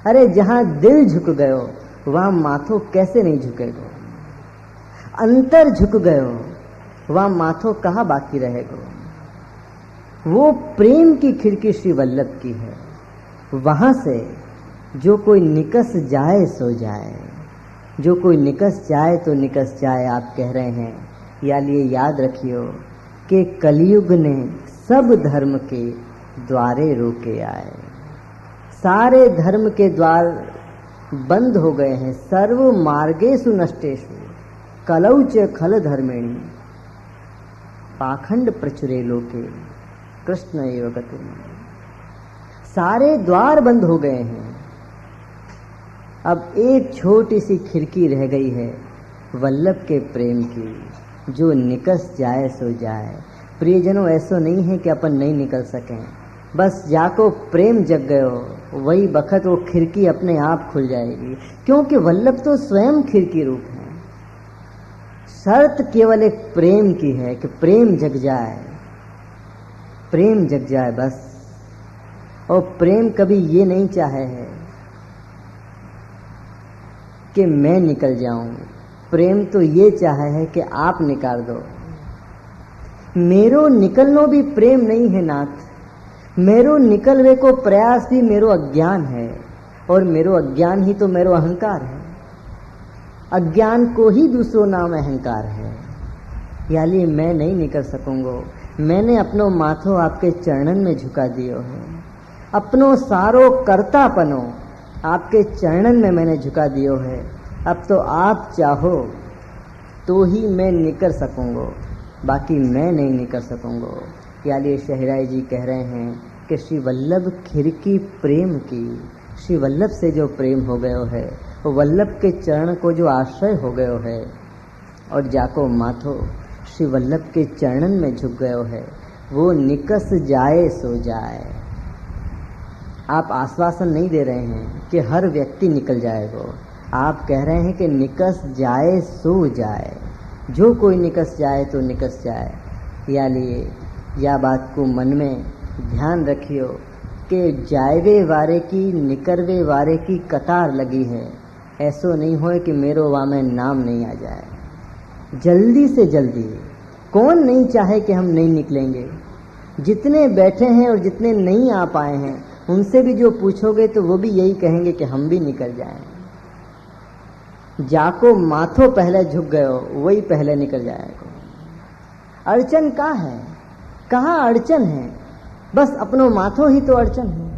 अरे जहां दिल झुक गयो वहां माथो कैसे नहीं झुकेगो। अंतर झुक गयो वहां माथो कहाँ बाकी रहेगो। वो प्रेम की खिड़की श्री वल्लभ की है। वहां से जो कोई निकस जाए सो जाए, जो कोई निकस जाए तो निकस जाए। आप कह रहे हैं, या लिए याद रखियो कि कलयुग ने सब धर्म के द्वारे रोके आए। सारे धर्म के द्वार बंद हो गए हैं। सर्व मार्गेषु नष्टेषु कलौ च खल धर्मेणि पाखंड प्रचुरे लोके कृष्ण एव गतिर्मयः। सारे द्वार बंद हो गए हैं। अब एक छोटी सी खिड़की रह गई है वल्लभ के प्रेम की, जो निकस जाए सो जाए। प्रियजनों, ऐसो नहीं है कि अपन नहीं निकल सकें। बस जाको प्रेम जग गयो, वही बखत वो खिड़की अपने आप खुल जाएगी, क्योंकि वल्लभ तो स्वयं खिड़की रूप है। शर्त केवल एक प्रेम की है कि प्रेम जग जाए, प्रेम जग जाए बस। और प्रेम कभी ये नहीं चाहे है कि मैं निकल जाऊं, प्रेम तो ये चाहे है कि आप निकाल दो। मेरो निकलनो भी प्रेम नहीं है नाथ, मेरो निकलवे को प्रयास भी मेरो अज्ञान है, और मेरो अज्ञान ही तो मेरो अहंकार है। अज्ञान को ही दूसरो नाम अहंकार है। यानी मैं नहीं निकल सकूंगो। मैंने अपनो माथो आपके चरणन में झुका दियो है, अपनो सारो कर्तापनो आपके चरणन में मैंने झुका दियो है। अब तो आप चाहो तो ही मैं निकल सकूंगो, बाकी मैं नहीं निकल सकूंगो। यानी शहराई जी कह रहे हैं कि श्री वल्लभ खिड़की प्रेम की, श्री वल्लभ से जो प्रेम हो गयो है, वो वल्लभ के चरण को जो आश्रय हो गयो है, और जाको माथो श्री वल्लभ के चरणन में झुक गयो है, वो निकस जाए सो जाए। आप आश्वासन नहीं दे रहे हैं कि हर व्यक्ति निकल जाएगा, आप कह रहे हैं कि निकस जाए सो जाए। जो कोई निकस जाए तो निकस जाए। या लिए या बात को मन में ध्यान रखियो कि जायवे वारे की निकरवे वारे की कतार लगी है। ऐसो नहीं होए कि मेरो वहाँ में नाम नहीं आ जाए। जल्दी से जल्दी, कौन नहीं चाहे कि हम नहीं निकलेंगे। जितने बैठे हैं और जितने नहीं आ पाए हैं, उनसे भी जो पूछोगे तो वो भी यही कहेंगे कि हम भी निकल जाएं। जाको माथो पहले झुक गयो, वही पहले निकल जाएगा। अड़चन कहाँ है? कहाँ अड़चन है? बस अपनो माथो ही तो अड़चन है,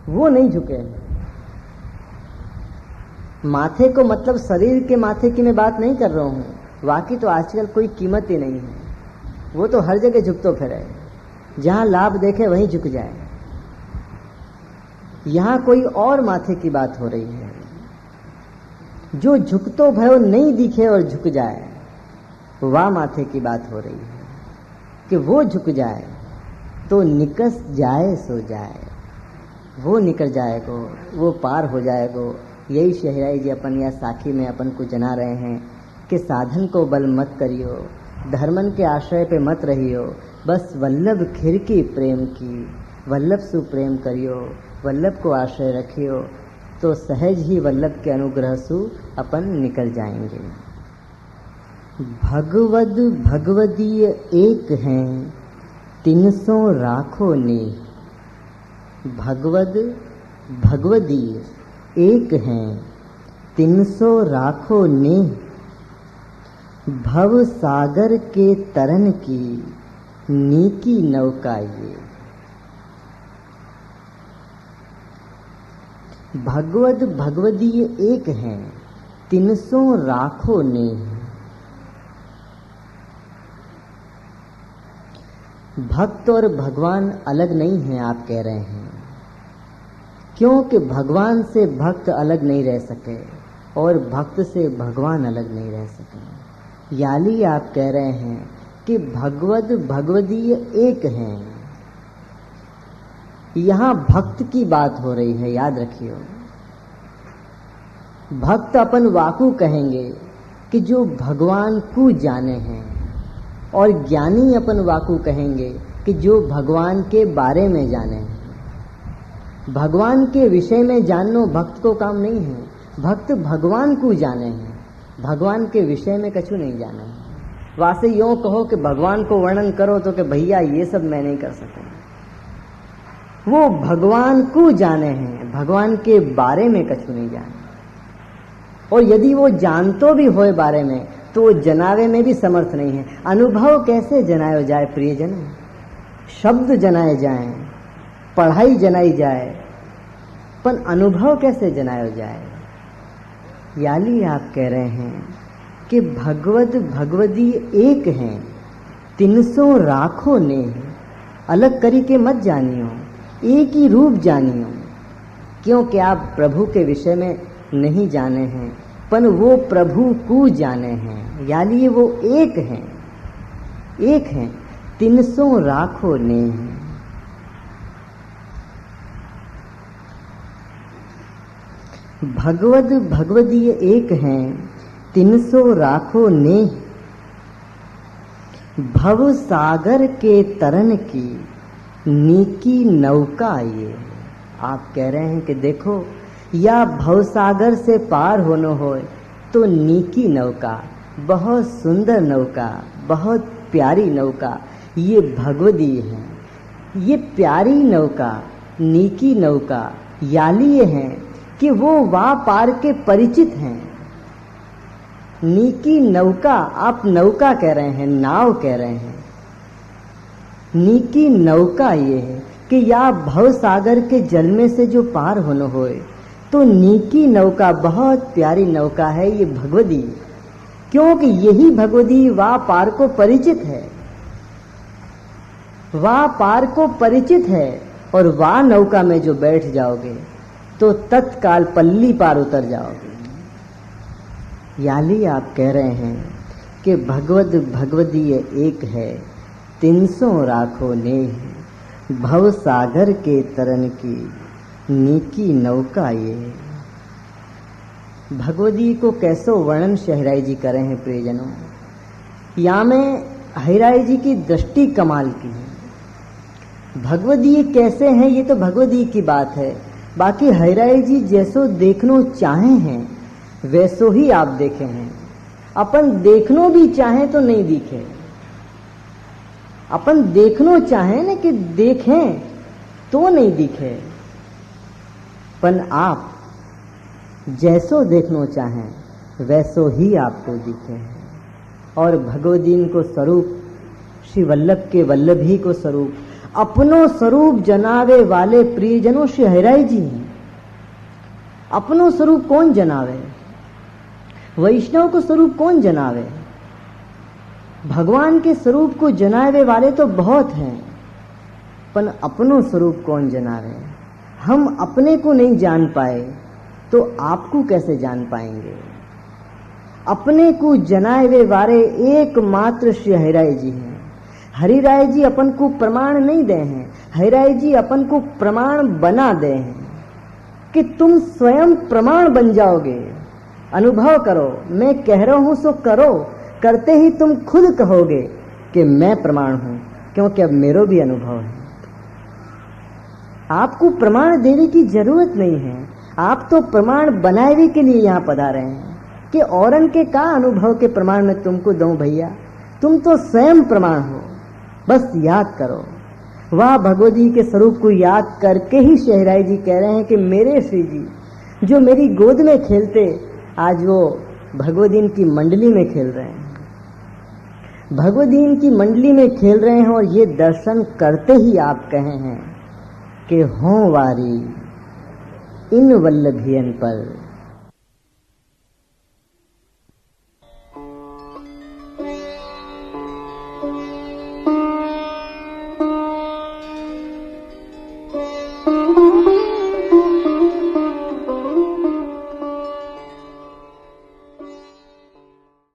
वो नहीं झुके। माथे को मतलब शरीर के माथे की मैं बात नहीं कर रहा हूँ, बाकी तो आजकल कोई कीमत ही नहीं है। वो तो हर जगह झुकतो फिरे, जहाँ लाभ देखे वहीं झुक जाए। यहाँ कोई और माथे की बात हो रही है। जो झुकतो भयो नहीं दिखे और झुक जाए, वह माथे की बात हो रही है कि वो झुक जाए तो निकस जाए सो जाए। वो निकल जाएगो, वो पार हो जाएगो। यही शहराई जी अपन या साखी में अपन को जना रहे हैं कि साधन को बल मत करियो, धर्मन के आश्रय पे मत रहियो, बस वल्लभ खिड़की प्रेम की, वल्लभ सु प्रेम करियो, वल्लभ को आश्रय रखियो, तो सहज ही वल्लभ के अनुग्रह सु अपन निकल जाएंगे। भगवद भगवदीय एक हैं, 300 राखो ने। भगवद भगवदीय एक हैं, 300 राखो ने। भव सागर के तरन की नीकी नौका ये। भगवद भगवदीय एक हैं, 300 राखो ने। भक्त और भगवान अलग नहीं हैं, आप कह रहे हैं, क्योंकि भगवान से भक्त अलग नहीं रह सके और भक्त से भगवान अलग नहीं रह सके। याली आप कह रहे हैं कि भगवद भगवदीय एक हैं। यहाँ भक्त की बात हो रही है, याद रखियो। भक्त अपन वाकु कहेंगे कि जो भगवान को जाने हैं, और ज्ञानी अपन वाकु कहेंगे कि जो भगवान के बारे में जाने हैं। भगवान के विषय में जानना भक्त को काम नहीं है। भक्त भगवान को जाने हैं, भगवान के विषय में कछु नहीं जाने हैं। वासे यूं कहो कि भगवान को वर्णन करो तो कि भैया ये सब मैं नहीं कर सकूं। वो भगवान को जाने हैं, भगवान के बारे में कछु नहीं जाने। और यदि वो जानतो भी होए बारे में, तो वो जनावे में भी समर्थ नहीं है। अनुभव कैसे जनायो जाए प्रियजन? शब्द जनाए जाए, पढ़ाई जनाई जाए, पर अनुभव कैसे जनायो जाए? याली आप कह रहे हैं कि भगवद भगवदी एक हैं, 300 राखो ने। अलग करी के मत जानियो, एक ही रूप जानियो, क्योंकि आप प्रभु के विषय में नहीं जाने हैं, पर वो प्रभु को जाने हैं। यानी वो एक हैं, एक हैं, 300 राखो ने। भगवद भगवदीय एक हैं, 300 राखो ने। भव सागर के तरन की नीकी नौका ये। आप कह रहे हैं कि देखो, या भवसागर से पार होना हो तो नीकी नौका, बहुत सुंदर नौका, बहुत प्यारी नौका ये भगवदी है। ये प्यारी नौका, नीकी नौका याली हैं कि वो वाह पार के परिचित हैं। नीकी नौका, आप नौका कह रहे हैं, नाव कह रहे हैं। नीकी नौका ये है कि या भव सागर के जल में से जो पार होने होए, तो नीकी नौका, बहुत प्यारी नौका है ये भगवदी, क्योंकि यही भगवदी वाह पार को परिचित है। वाह पार को परिचित है और वाह नौका में जो बैठ जाओगे तो तत्काल पल्ली पार उतर जाओगे। याली आप कह रहे हैं कि भगवद भगवदी एक है, 300 राखो नेह, भव सागर के तरन की नीकी नौका ये। भगवदी को कैसो वर्णन शहराई जी कर रहे हैं प्रियजनों। यहाँ में हरिराय जी की दृष्टि कमाल की है। भगवदी कैसे हैं ये तो भगवदी की बात है, बाकी हरिराय जी जैसो देखनो चाहे हैं वैसो ही आप देखे हैं। अपन देखनो भी चाहें तो नहीं दिखे, अपन देखनो चाहें ना कि देखें तो नहीं दिखे, पर आप जैसो देखनो चाहें वैसो ही आपको दिखे। और भगवदीन को स्वरूप श्री वल्लभ के वल्लभी को स्वरूप, अपनो स्वरूप जनावे वाले प्रियजनों श्री हरिराय जी हैं। अपनो स्वरूप कौन जनावे? वैष्णव को स्वरूप कौन जनावे? भगवान के स्वरूप को जनावे वाले तो बहुत हैं, पर अपनो स्वरूप कौन जनावे? हम अपने को नहीं जान पाए तो आपको कैसे जान पाएंगे? अपने को जनावे वाले एकमात्र श्री हरिराय जी हैं। हरिराय जी अपन को प्रमाण नहीं दे हैं, हरिराय जी अपन को प्रमाण बना दे हैं कि तुम स्वयं प्रमाण बन जाओगे। अनुभव करो, मैं कह रहा हूं सो करो, करते ही तुम खुद कहोगे कि मैं प्रमाण हूं, क्योंकि अब मेरा भी अनुभव है। आपको प्रमाण देने की जरूरत नहीं है, आप तो प्रमाण बनाए के लिए यहाँ पधारे हैं कि औरन के का अनुभव के प्रमाण में तुमको दूं भैया, तुम तो स्वयं प्रमाण हो। बस याद करो, वह भगवती के स्वरूप को याद करके ही शहराई जी कह रहे हैं कि मेरे श्री जी जो मेरी गोद में खेलते, आज वो भगवदीन की मंडली में खेल रहे हैं, भगवदीन की मंडली में खेल रहे हैं। और ये दर्शन करते ही आप कहे हैं कि हों वारी इन वल्लभियन पर